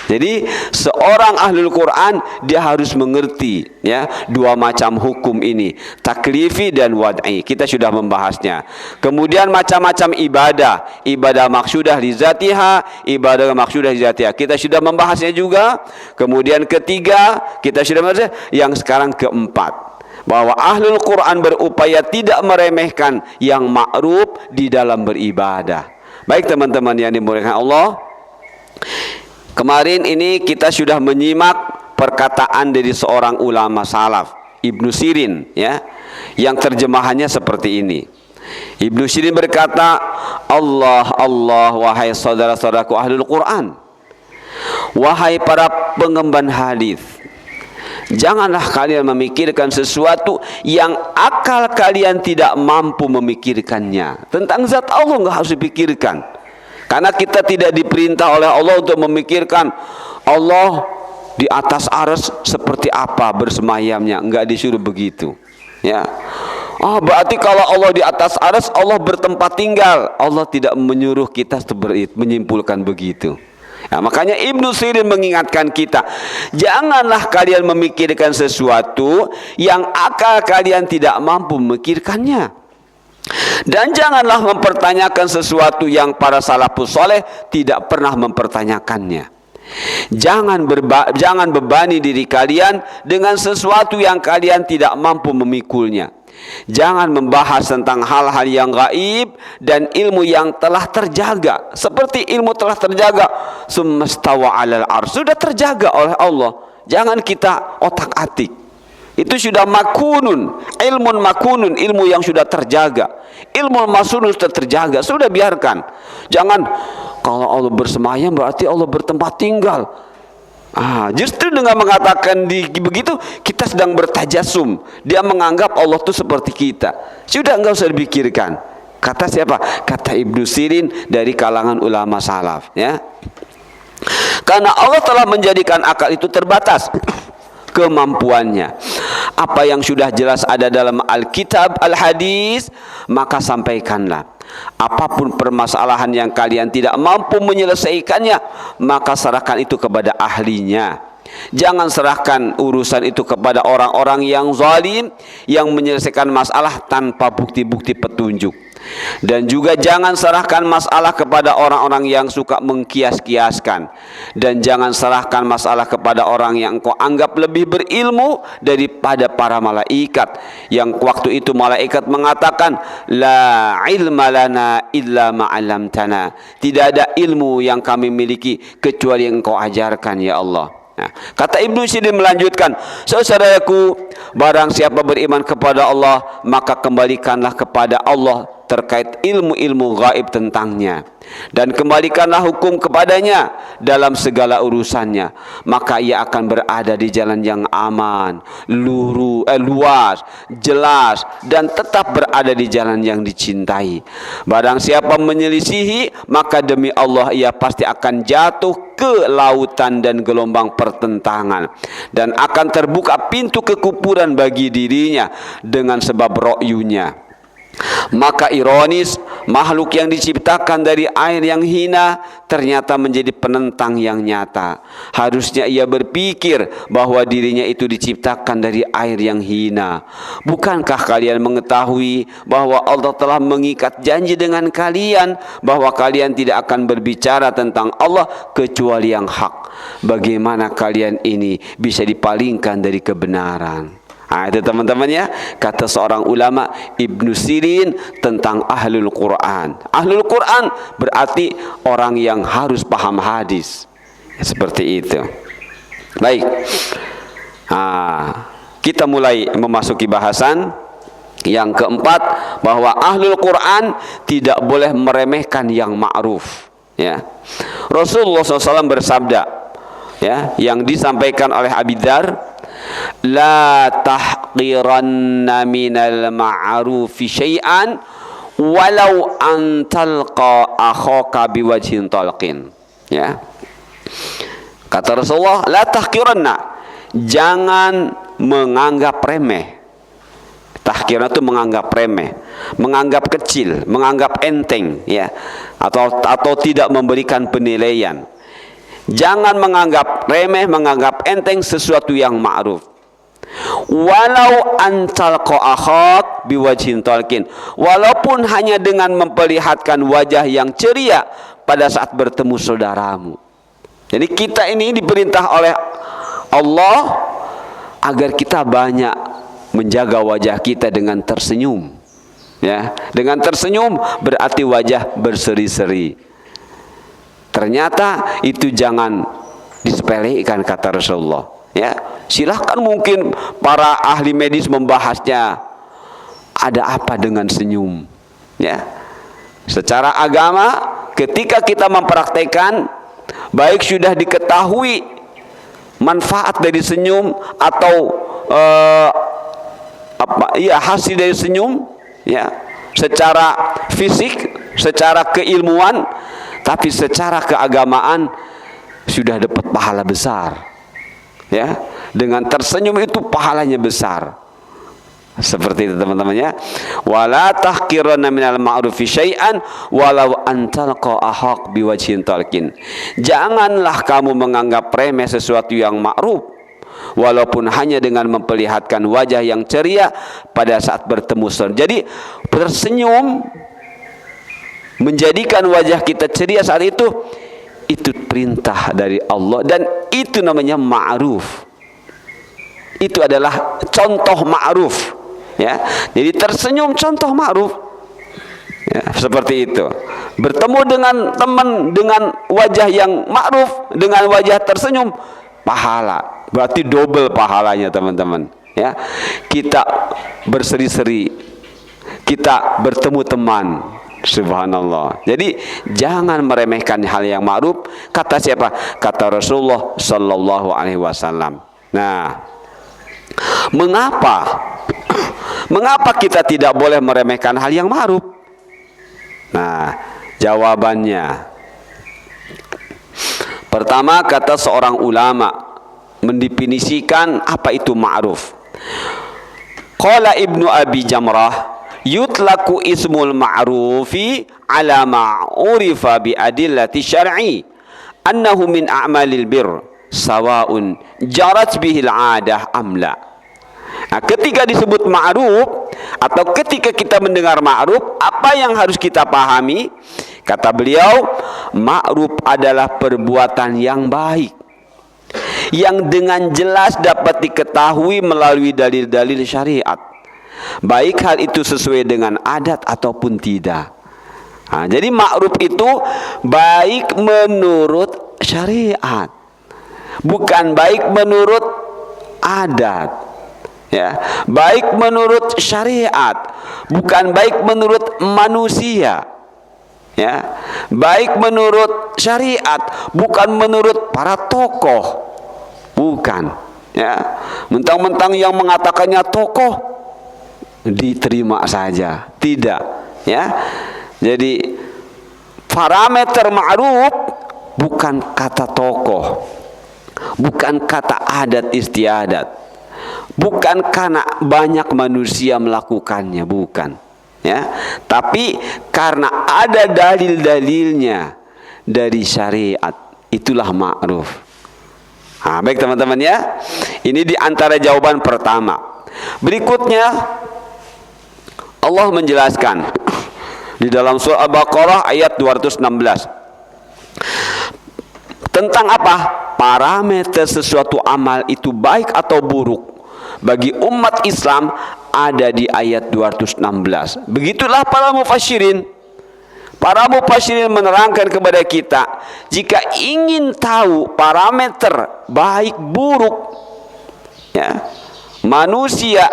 Jadi seorang ahlul Quran dia harus mengerti, ya, dua macam hukum ini, taklifi dan wad'i. Kita sudah membahasnya. Kemudian macam-macam ibadah, ibadah maksudah li zatiha, ibadah maksudah li zatiha. Kita sudah membahasnya juga. Kemudian ketiga, kita sudah membahasnya. Yang sekarang keempat, bahwa ahlul Quran berupaya tidak meremehkan yang ma'ruf di dalam beribadah. Baik teman-teman yang dimuliakan Allah, kemarin ini kita sudah menyimak perkataan dari seorang ulama salaf, Ibnu Sirin, ya, yang terjemahannya seperti ini. Ibnu Sirin berkata, Allah, Allah, wahai saudara-saudaraku ahlul Quran, wahai para pengemban hadis, janganlah kalian memikirkan sesuatu yang akal kalian tidak mampu memikirkannya. Tentang zat Allah nggak harus dipikirkan. Karena kita tidak diperintah oleh Allah untuk memikirkan Allah di atas arsy seperti apa bersemayamnya, enggak disuruh begitu. Ya. Oh, berarti kalau Allah di atas arsy, Allah bertempat tinggal. Allah tidak menyuruh kita menyimpulkan begitu. Nah, makanya Ibnu Sirin mengingatkan kita, janganlah kalian memikirkan sesuatu yang akal kalian tidak mampu memikirkannya. Dan janganlah mempertanyakan sesuatu yang para salafus soleh tidak pernah mempertanyakannya. Jangan bebani diri kalian dengan sesuatu yang kalian tidak mampu memikulnya. Jangan membahas tentang hal-hal yang gaib dan ilmu yang telah terjaga. Seperti ilmu telah terjaga, summastawa 'alal arsy, sudah terjaga oleh Allah. Jangan kita otak-atik. Itu sudah makunun, ilmun makunun, ilmu yang sudah terjaga. Ilmu masunun sudah terjaga, sudah biarkan. Jangan kalau Allah bersemayam berarti Allah bertempat tinggal. Justru dengan mengatakan begitu kita sedang bertajasum. Dia menganggap Allah itu seperti kita. Sudah enggak usah dipikirkan. Kata siapa? Kata Ibnu Sirin dari kalangan ulama salaf, ya. Karena Allah telah menjadikan akal itu terbatas kemampuannya. Apa yang sudah jelas ada dalam Alkitab, Al-Hadis, maka sampaikanlah. Apapun permasalahan yang kalian tidak mampu menyelesaikannya, maka serahkan itu kepada ahlinya. Jangan serahkan urusan itu kepada orang-orang yang zalim, yang menyelesaikan masalah tanpa bukti-bukti petunjuk. Dan juga jangan serahkan masalah kepada orang-orang yang suka mengkias-kiaskan. Dan jangan serahkan masalah kepada orang yang engkau anggap lebih berilmu daripada para malaikat, yang waktu itu malaikat mengatakan, la ilma lana illa ma'alamtana, tidak ada ilmu yang kami miliki kecuali yang engkau ajarkan ya Allah. Nah, kata Ibnu Sirin melanjutkan, saudaraku, barang siapa beriman kepada Allah, maka kembalikanlah kepada Allah terkait ilmu-ilmu gaib tentangnya, dan kembalikanlah hukum kepadanya dalam segala urusannya, maka ia akan berada di jalan yang aman, luas, jelas, dan tetap berada di jalan yang dicintai. Barang siapa menyelisihi, maka demi Allah ia pasti akan jatuh ke lautan dan gelombang pertentangan, dan akan terbuka pintu kekufuran bagi dirinya dengan sebab ro'yunya. Maka ironis, makhluk yang diciptakan dari air yang hina ternyata menjadi penentang yang nyata. Harusnya ia berpikir bahwa dirinya itu diciptakan dari air yang hina. Bukankah kalian mengetahui bahwa Allah telah mengikat janji dengan kalian bahwa kalian tidak akan berbicara tentang Allah kecuali yang hak? Bagaimana kalian ini bisa dipalingkan dari kebenaran? Itu teman-teman ya, kata seorang ulama Ibnu Sirin tentang ahlul Quran. Ahlul Quran berarti orang yang harus paham hadis, seperti itu. Baik, kita mulai memasuki bahasan. Yang keempat, bahwa ahlul Quran tidak boleh meremehkan yang ma'ruf. Ya, Rasulullah SAW bersabda, ya, yang disampaikan oleh Abi Dzar, la tahqiranna minal ma'rufi syai'an walau an talqa akhaka biwajhin talqin. Ya, kata Rasulullah, la tahqiranna, jangan menganggap remeh. Tahqiran itu menganggap remeh, menganggap kecil, menganggap enteng, ya, atau tidak memberikan penilaian. Jangan menganggap remeh, menganggap enteng sesuatu yang ma'ruf. Walau antal qa'akhak biwajhin talqin, walaupun hanya dengan memperlihatkan wajah yang ceria pada saat bertemu saudaramu. Jadi kita ini diperintah oleh Allah agar kita banyak menjaga wajah kita dengan tersenyum. Ya, dengan tersenyum berarti wajah berseri-seri. Ternyata itu jangan disepelekan, kata Rasulullah. Ya, silahkan mungkin para ahli medis membahasnya. Ada apa dengan senyum? Ya, secara agama ketika kita mempraktekkan, baik sudah diketahui manfaat dari senyum atau hasil dari senyum, ya, secara fisik, secara keilmuan, tapi secara keagamaan sudah dapat pahala besar. Ya, dengan tersenyum itu pahalanya besar. Seperti itu teman-teman, ya. Wala tahqiranna minal ma'rufi syai'an walau antalqa ahaq biwajhin talqin. Janganlah kamu menganggap remeh sesuatu yang ma'ruf, walaupun hanya dengan memperlihatkan wajah yang ceria pada saat bertemu saudara. Jadi tersenyum, menjadikan wajah kita ceria saat itu perintah dari Allah, dan itu namanya ma'ruf. Itu adalah contoh ma'ruf, ya. Jadi tersenyum contoh ma'ruf, ya, seperti itu. Bertemu dengan teman dengan wajah yang ma'ruf, dengan wajah tersenyum, pahala, berarti double pahalanya teman-teman, ya. Kita berseri-seri, kita bertemu teman, subhanallah. Jadi jangan meremehkan hal yang ma'ruf. Kata siapa? Kata Rasulullah sallallahu alaihi wasallam. Nah, mengapa kita tidak boleh meremehkan hal yang ma'ruf? Nah, jawabannya, pertama, kata seorang ulama mendefinisikan apa itu ma'ruf. Qala Ibnu Abi Jamrah, yutlaku ismul ma'rufi ala ma'urifa bi adillati syar'i annahu min a'malil bir sawa'un jarat bihil 'adah amla. Nah, ketika disebut ma'ruf atau ketika kita mendengar ma'ruf, apa yang harus kita pahami? Kata beliau, ma'ruf adalah perbuatan yang baik yang dengan jelas dapat diketahui melalui dalil-dalil syariat, baik hal itu sesuai dengan adat ataupun tidak. Nah, jadi ma'ruf itu baik menurut syariat, bukan baik menurut adat, ya. Baik menurut syariat, bukan baik menurut manusia, ya. Baik menurut syariat, bukan menurut para tokoh, bukan, ya. Mentang-mentang yang mengatakannya tokoh diterima saja, tidak, ya. Jadi parameter ma'ruf bukan kata tokoh, bukan kata adat istiadat, bukan karena banyak manusia melakukannya, bukan, ya. Tapi karena ada dalil-dalilnya dari syariat, itulah ma'ruf. Nah, baik teman-teman, ya. Ini di antara jawaban pertama. Berikutnya Allah menjelaskan di dalam surah Al-Baqarah ayat 216 tentang apa? Parameter sesuatu amal itu baik atau buruk bagi umat Islam ada di ayat 216. Begitulah para mufassirin. Para mufassirin menerangkan kepada kita, jika ingin tahu parameter baik buruk, ya, manusia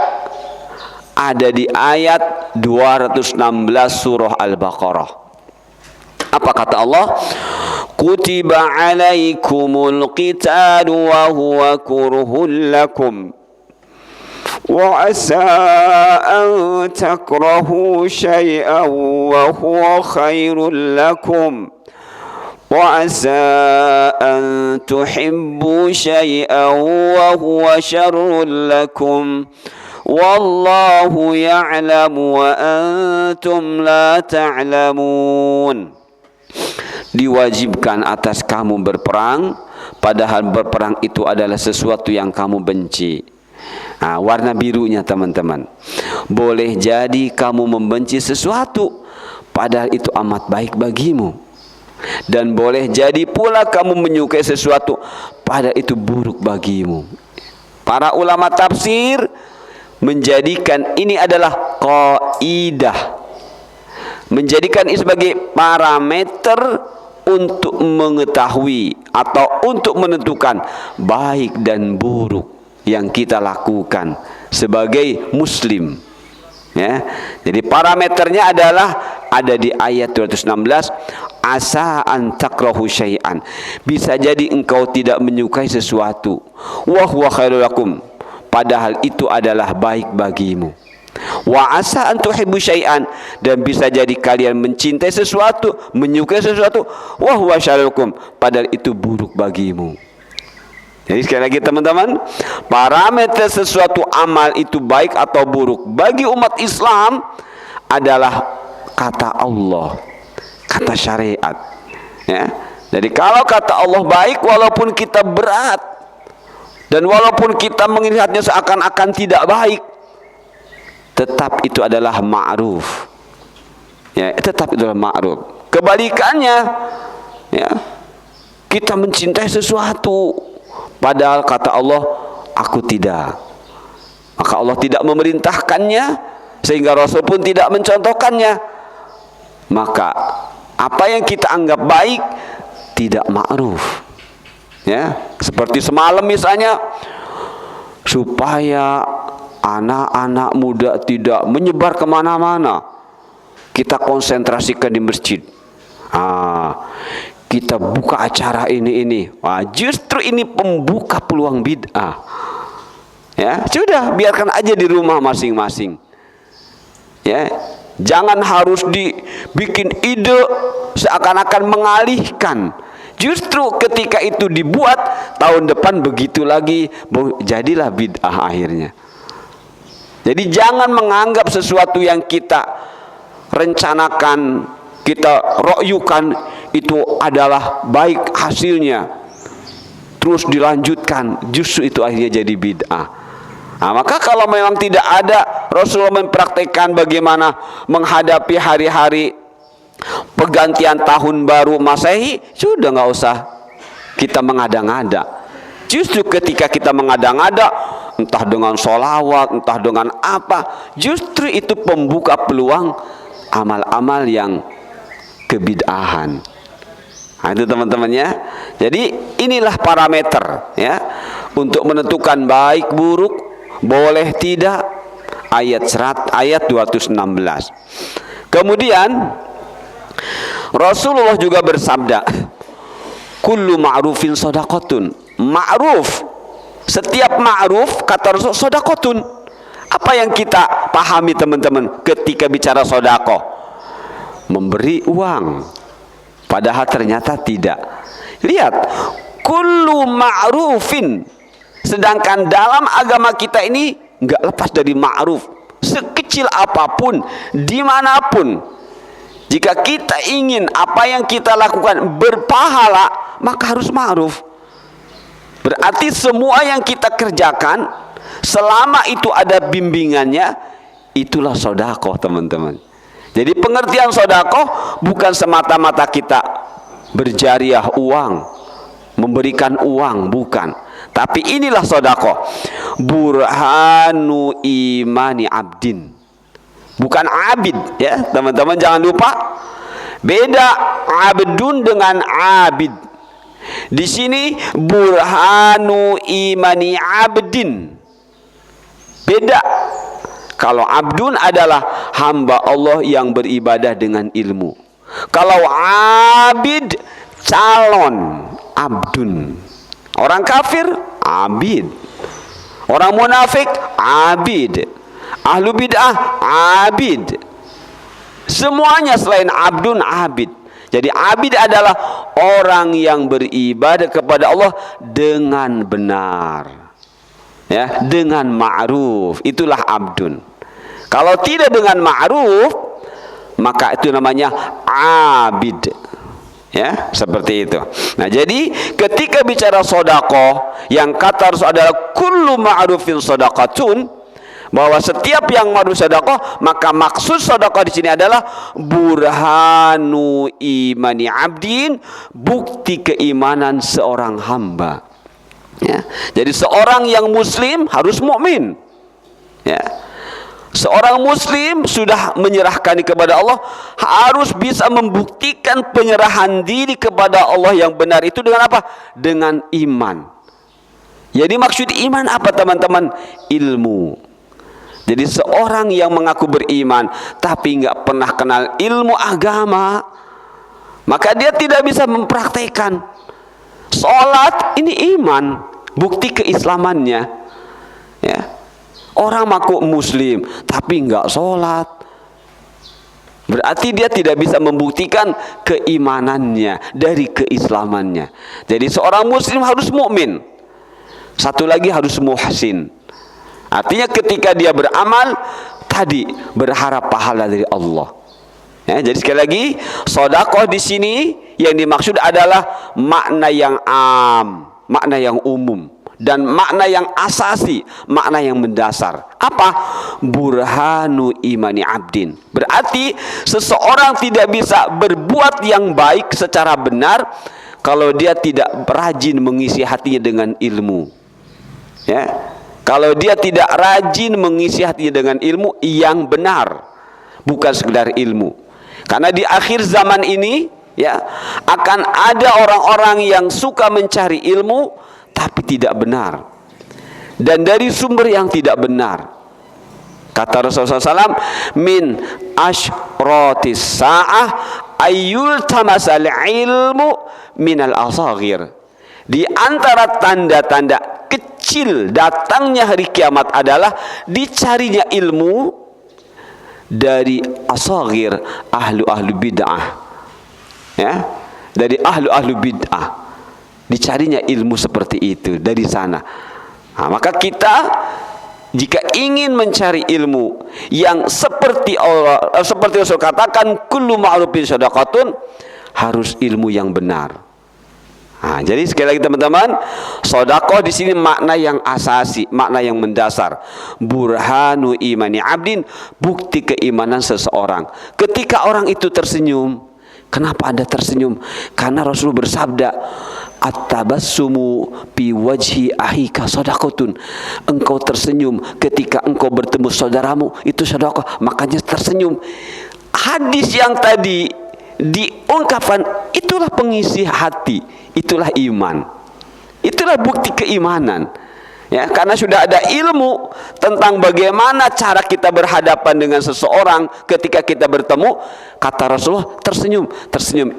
ada di ayat 216 surah Al-Baqarah. Apa kata Allah? Kutiba alaikumul qitalu wa huwa kurhul lakum wa asa an takrahu syai'an wa huwa khairul lakum wa asa an tuhibbu syai'an wa huwa syarrul lakum wallahu ya'lamu wa antum la ta'lamun. Diwajibkan atas kamu berperang, padahal berperang itu adalah sesuatu yang kamu benci. Nah, warna birunya teman-teman. Boleh jadi kamu membenci sesuatu, padahal itu amat baik bagimu. Dan boleh jadi pula kamu menyukai sesuatu, padahal itu buruk bagimu. Para ulama tafsir menjadikan ini adalah kaidah, menjadikan ini sebagai parameter untuk mengetahui atau untuk menentukan baik dan buruk yang kita lakukan sebagai muslim, ya. Jadi parameternya adalah ada di ayat 216, asa an takrahu syai'an, bisa jadi engkau tidak menyukai sesuatu, wa huwa khairul lakum, padahal itu adalah baik bagimu. Wa asa an tuhibbu syai'an, dan bisa jadi kalian mencintai sesuatu, menyukai sesuatu, wa huwa syarrul lakum, padahal itu buruk bagimu. Jadi sekali lagi teman-teman, parameter sesuatu amal itu baik atau buruk bagi umat Islam adalah kata Allah, kata syariat, ya. Jadi kalau kata Allah baik, walaupun kita berat dan walaupun kita melihatnya seakan-akan tidak baik, tetap itu adalah ma'ruf, ya, tetap itu adalah ma'ruf. Kebalikannya, ya, kita mencintai sesuatu padahal kata Allah aku tidak, maka Allah tidak memerintahkannya, sehingga Rasul pun tidak mencontohkannya, maka apa yang kita anggap baik tidak ma'ruf, ya. Seperti semalam misalnya, supaya anak-anak muda tidak menyebar kemana-mana, kita konsentrasikan di masjid. Kita buka acara ini. Justru ini pembuka peluang bid'ah. Ya, sudah, biarkan aja di rumah masing-masing. Ya, jangan harus dibikin ide seakan-akan mengalihkan. Justru ketika itu dibuat, tahun depan begitu lagi, jadilah bid'ah akhirnya. Jadi jangan menganggap sesuatu yang kita rencanakan, kita ro'yukan itu adalah baik hasilnya, terus dilanjutkan, justru itu akhirnya jadi bid'ah. Nah, maka kalau memang tidak ada Rasulullah mempraktikkan bagaimana menghadapi hari-hari pergantian tahun baru Masehi, sudah nggak usah kita mengada-ngada. Justru ketika kita mengada-ngada, entah dengan sholawat, entah dengan apa, justru itu pembuka peluang amal-amal yang kebid'ahan. Nah, itu teman-teman ya. Jadi inilah parameter, ya, untuk menentukan baik buruk, boleh tidak, ayat 216. Kemudian Rasulullah juga bersabda, kullu ma'rufin shadaqatun. Ma'ruf, setiap ma'ruf kata Rasul shadaqatun. Apa yang kita pahami teman-teman ketika bicara sedekah? Memberi uang, padahal ternyata tidak. Lihat, kullu ma'rufin, sedangkan dalam agama kita ini nggak lepas dari ma'ruf. Sekecil apapun, dimanapun, jika kita ingin apa yang kita lakukan berpahala, maka harus ma'ruf. Berarti semua yang kita kerjakan, selama itu ada bimbingannya, itulah sedekah teman-teman. Jadi pengertian sedekah bukan semata-mata kita berjariah uang, memberikan uang, bukan. Tapi inilah sedekah, burhanu imani abdin, bukan abid, ya teman-teman, jangan lupa beda abdun dengan abid. Di sini burhanu imani abdin, beda. Kalau abdun adalah hamba Allah yang beribadah dengan ilmu. Kalau abid, calon abdun. Orang kafir, abid. Orang munafik, abid. Ahlu bid'ah, abid. Semuanya selain abdun, abid. Jadi abid adalah orang yang beribadah kepada Allah dengan benar, ya, dengan ma'ruf. Itulah abdun. Kalau tidak dengan ma'ruf, maka itu namanya abid. Ya, seperti itu. Nah, jadi ketika bicara sedekah, yang kata Rasul adalah kullu ma'rufin shadaqatun, bahwa setiap yang ma'ruf sedekah, maka maksud sedekah di sini adalah burhanu imani abdin, bukti keimanan seorang hamba. Ya. Jadi seorang yang muslim harus mukmin. Ya. Seorang muslim sudah menyerahkan kepada Allah, harus bisa membuktikan penyerahan diri kepada Allah yang benar itu dengan apa? Dengan iman. Jadi maksud iman apa teman-teman? Ilmu. Jadi seorang yang mengaku beriman tapi nggak pernah kenal ilmu agama, maka dia tidak bisa mempraktekkan. Sholat ini iman, bukti keislamannya. Ya. Orang mengaku muslim tapi nggak sholat, berarti dia tidak bisa membuktikan keimanannya dari keislamannya. Jadi seorang muslim harus mukmin. Satu lagi harus muhsin. Artinya ketika dia beramal tadi berharap pahala dari Allah. Ya, jadi sekali lagi sedekah di sini yang dimaksud adalah makna yang am, makna yang umum, dan makna yang asasi, makna yang mendasar. Apa? Burhanu imani abdin. Berarti seseorang tidak bisa berbuat yang baik secara benar kalau dia tidak rajin mengisi hatinya dengan ilmu. Ya. Kalau dia tidak rajin mengisi hatinya dengan ilmu yang benar, bukan sekedar ilmu. Karena di akhir zaman ini, ya, akan ada orang-orang yang suka mencari ilmu tapi tidak benar, dan dari sumber yang tidak benar. Kata Rasulullah SAW, min ashratis sa'ah ayyul tamasal ilmu minal asaghir. Di antara tanda-tanda kecil datangnya hari kiamat adalah dicarinya ilmu dari asaghir, ahlu bid'ah. Ya, dari ahlu bid'ah. Dicarinya ilmu seperti itu dari sana. Nah, maka kita jika ingin mencari ilmu yang seperti Rasul katakan kullu ma'rufin shadaqatun, harus ilmu yang benar. Nah, jadi sekali lagi teman-teman, sedekah di sini makna yang asasi, makna yang mendasar. Burhanu imani abdin, bukti keimanan seseorang. Ketika orang itu tersenyum, kenapa Anda tersenyum? Karena Rasul bersabda, at-tabassumu bi wajhi ahika shadaqatun. Engkau tersenyum ketika engkau bertemu saudaramu, itu sedekah, makanya tersenyum. Hadis yang tadi diungkapkan itulah pengisi hati, itulah iman, itulah bukti keimanan. Ya, karena sudah ada ilmu tentang bagaimana cara kita berhadapan dengan seseorang ketika kita bertemu, kata Rasulullah tersenyum,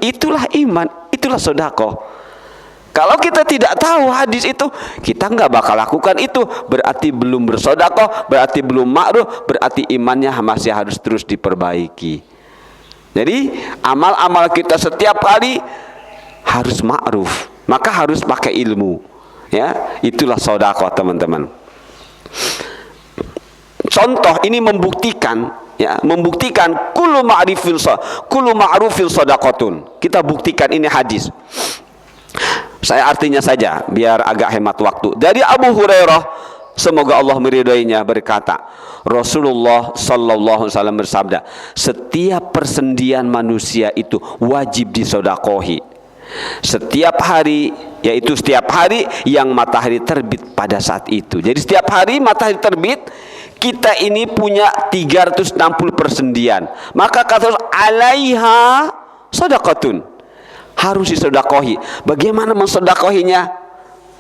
itulah iman, itulah sedekah. Kalau kita tidak tahu hadis itu, kita nggak bakal lakukan itu, berarti belum bersedekah, berarti belum ma'ruf, berarti imannya masih harus terus diperbaiki. Jadi amal-amal kita setiap kali harus ma'ruf, maka harus pakai ilmu. Ya, itulah sedekah teman-teman. Contoh ini membuktikan, ya, membuktikan kullu ma'rufil shadaqatun. Kita buktikan ini hadis. Saya artinya saja biar agak hemat waktu. Dari Abu Hurairah, semoga Allah meridhoinya, berkata, Rasulullah sallallahu alaihi wasallam bersabda, setiap persendian manusia itu wajib disedekahi. Setiap hari, yaitu setiap hari yang matahari terbit pada saat itu. Jadi setiap hari matahari terbit, kita ini punya 360 persendian. Maka kata alaiha sedekatun, harus disedekahi. Bagaimana mensedekahinya?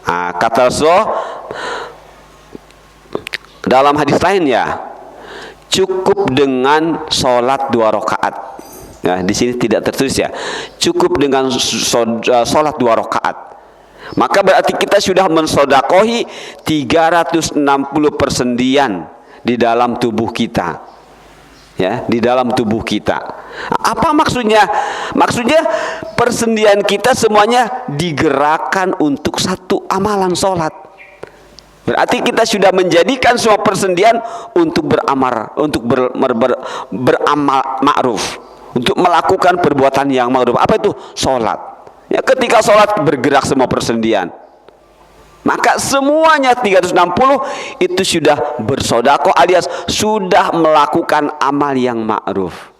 Nah, kata Rasul dalam hadis lain, ya, cukup dengan sholat 2 rakaat. Nah, di sini tidak tertulis ya. Cukup dengan sholat 2 rakaat. Maka berarti kita sudah mensodakohi 360 persendian di dalam tubuh kita. Ya, di dalam tubuh kita. Apa maksudnya? Maksudnya persendian kita semuanya digerakkan untuk satu amalan sholat. Berarti kita sudah menjadikan semua persendian untuk beramal, untuk beramal ma'ruf, untuk melakukan perbuatan yang ma'ruf. Apa itu? Sholat. Ya, ketika sholat bergerak semua persendian. Maka semuanya 360 itu sudah bersedekah alias sudah melakukan amal yang ma'ruf.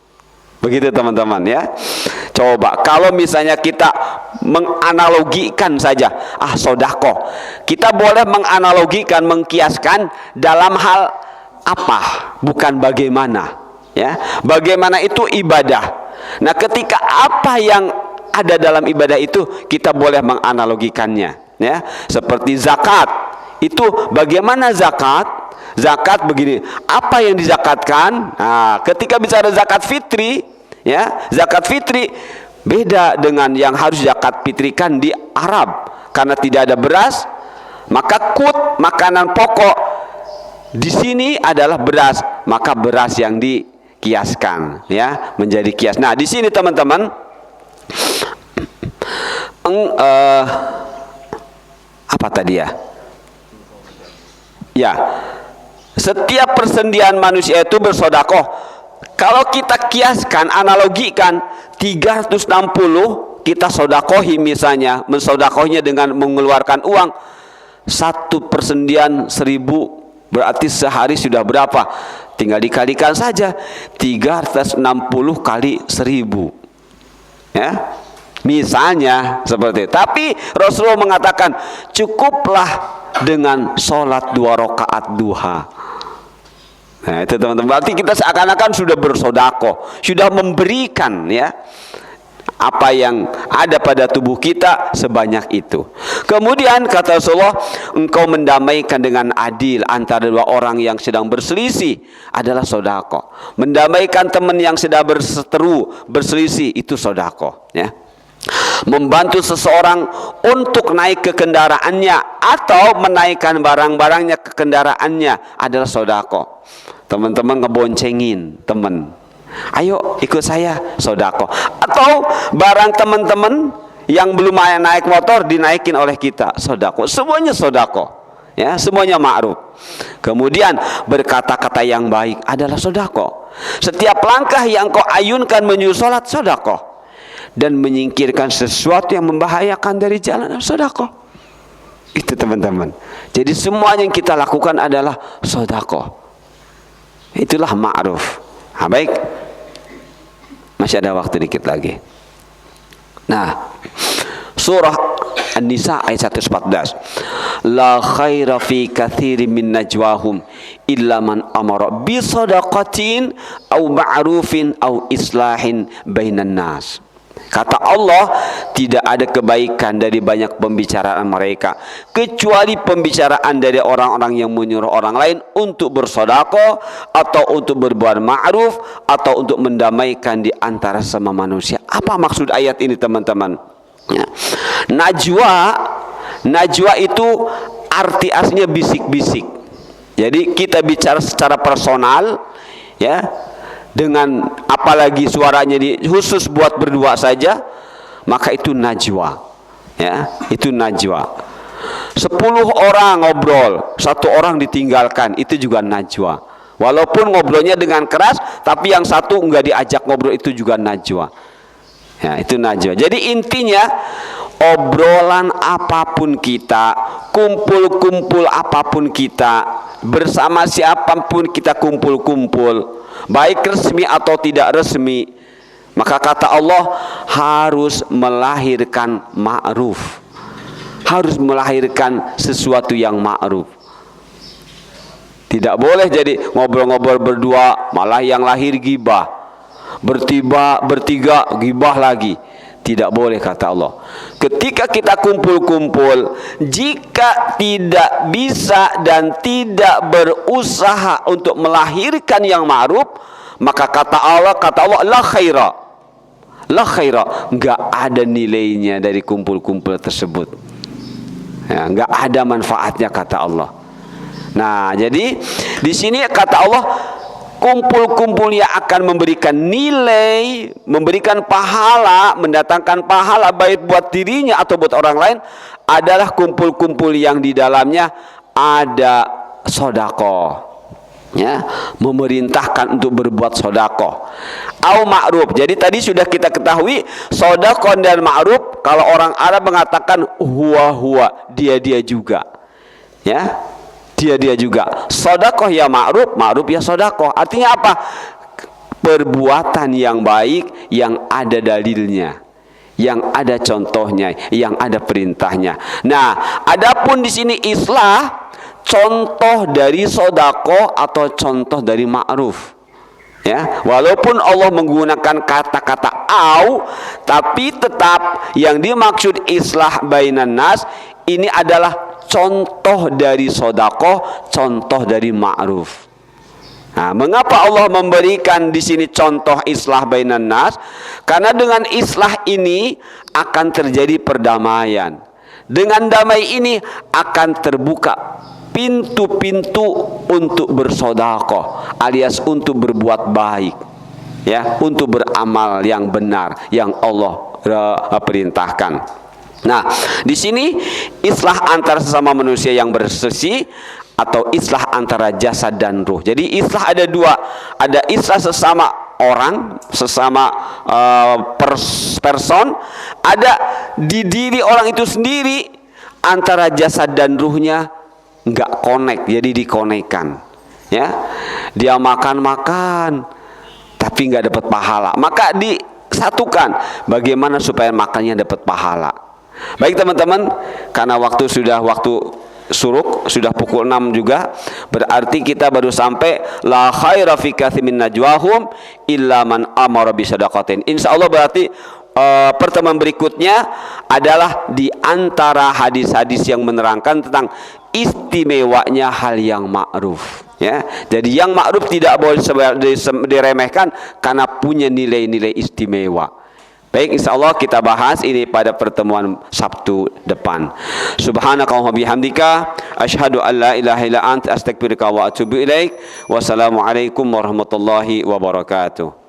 Begitu teman-teman ya. Coba kalau misalnya kita menganalogikan saja, sedekah. Kita boleh menganalogikan, mengkiaskan dalam hal apa? Bukan bagaimana, ya. Bagaimana itu ibadah. Nah, ketika apa yang ada dalam ibadah itu kita boleh menganalogikannya, ya. Seperti zakat. Itu bagaimana zakat? Zakat begini, apa yang dizakatkan? Nah, ketika bicara zakat fitri, ya, zakat fitri beda dengan yang harus zakat fitrikan di Arab. Karena tidak ada beras, maka makanan pokok di sini adalah beras, maka beras yang dikiaskan, ya, menjadi kias. Nah, di sini teman-teman, apa tadi ya? Ya. Setiap persendian manusia itu bersedekah. Kalau kita kiaskan, analogikan 360 kita sedekahi misalnya, mensedekahnya dengan mengeluarkan uang. Satu persendian 1000 berarti sehari sudah berapa? Tinggal dikalikan saja 360 kali 1000. Ya. Misalnya seperti itu. Tapi Rasulullah mengatakan cukuplah dengan sholat 2 rakaat duha. Nah, itu teman-teman, berarti kita seakan-akan sudah bersedekah, sudah memberikan, ya, apa yang ada pada tubuh kita sebanyak itu. Kemudian kata Rasulullah, engkau mendamaikan dengan adil antara dua orang yang sedang berselisih adalah sedekah. Mendamaikan teman yang sedang berseteru, berselisih, itu sedekah, ya. Membantu seseorang untuk naik ke kendaraannya atau menaikkan barang-barangnya ke kendaraannya adalah sedekah. Teman-teman ngeboncengin teman, ayo ikut saya, sedekah. Atau barang teman-teman yang belum naik motor dinaikin oleh kita, sedekah. Semuanya sedekah, ya, semuanya ma'ruf. Kemudian berkata-kata yang baik adalah sedekah. Setiap langkah yang kau ayunkan menuju salat sedekah. Dan menyingkirkan sesuatu yang membahayakan dari jalan sedekah. Itu teman-teman. Jadi semua yang kita lakukan adalah sedekah. Itulah ma'ruf. Nah, baik. Masih ada waktu dikit lagi. Nah, surah An-Nisa ayat 114. La khaira fi katsirin min najwahum illa man amara bi shadaqatin aw ma'rufin aw islahin bainan nas. Kata Allah, tidak ada kebaikan dari banyak pembicaraan mereka kecuali pembicaraan dari orang-orang yang menyuruh orang lain untuk bersedekah atau untuk berbuat ma'ruf atau untuk mendamaikan di antara sesama manusia. Apa maksud ayat ini teman-teman? Ya. Najwa itu arti aslinya bisik-bisik. Jadi kita bicara secara personal, ya. Dengan apalagi suaranya khusus buat berdua saja, maka itu najwa, ya, itu najwa. 10 orang ngobrol, 1 orang ditinggalkan, itu juga najwa. Walaupun ngobrolnya dengan keras, tapi yang satu enggak diajak ngobrol, itu juga najwa. Ya, itu najwa. Jadi intinya obrolan apapun kita, kumpul-kumpul apapun kita, bersama siapapun kita kumpul-kumpul, baik resmi atau tidak resmi, maka kata Allah harus melahirkan ma'ruf, harus melahirkan sesuatu yang ma'ruf. Tidak boleh jadi ngobrol-ngobrol berdua malah yang lahir gibah, bertiga gibah lagi. Tidak boleh kata Allah. Ketika kita kumpul-kumpul, jika tidak bisa dan tidak berusaha untuk melahirkan yang ma'ruf, maka kata Allah la khaira. La khaira, enggak ada nilainya dari kumpul-kumpul tersebut. Ya, enggak ada manfaatnya kata Allah. Nah, jadi di sini kata Allah, kumpul-kumpul yang akan memberikan nilai, memberikan pahala, mendatangkan pahala baik buat dirinya atau buat orang lain adalah kumpul-kumpul yang di dalamnya ada sedekah. Ya, memerintahkan untuk berbuat sedekah. Au ma'ruf. Jadi tadi sudah kita ketahui sedekah dan ma'ruf, kalau orang Arab mengatakan huwa, dia juga. Ya. Dia juga. Sedekah ya ma'ruf, ma'ruf ya sedekah. Artinya apa? Perbuatan yang baik yang ada dalilnya, yang ada contohnya, yang ada perintahnya. Nah, adapun di sini islah contoh dari sedekah atau contoh dari ma'ruf. Ya, walaupun Allah menggunakan kata-kata au, tapi tetap yang dimaksud islah bainan nas ini adalah contoh dari sedekah, contoh dari ma'ruf. Nah, mengapa Allah memberikan di sini contoh islah bainan nas? Karena dengan islah ini akan terjadi perdamaian. Dengan damai ini akan terbuka pintu-pintu untuk bersedekah, alias untuk berbuat baik. Ya, untuk beramal yang benar yang Allah perintahkan. Nah, di sini islah antara sesama manusia yang berselisih atau islah antara jasad dan ruh. Jadi islah ada dua, ada islah sesama orang, sesama person, ada di diri orang itu sendiri antara jasad dan ruhnya nggak connect, jadi dikonekkan. Ya, dia makan tapi nggak dapat pahala, maka disatukan bagaimana supaya makannya dapat pahala. Baik teman-teman, karena waktu suruk, sudah pukul 6 juga, berarti kita baru sampai la khaira fi katsimin najwahum illa man amara bi sadaqatin. Insyaallah berarti pertemuan berikutnya adalah di antara hadis-hadis yang menerangkan tentang istimewanya hal yang ma'ruf. Ya, jadi yang ma'ruf tidak boleh diremehkan karena punya nilai-nilai istimewa. Baik, insyaallah kita bahas ini pada pertemuan Sabtu depan. Subhanakallahumma bihamdika asyhadu an la ilaha illa anta astaghfiruka wa atubu ilaik. Wassalamualaikum warahmatullahi wabarakatuh.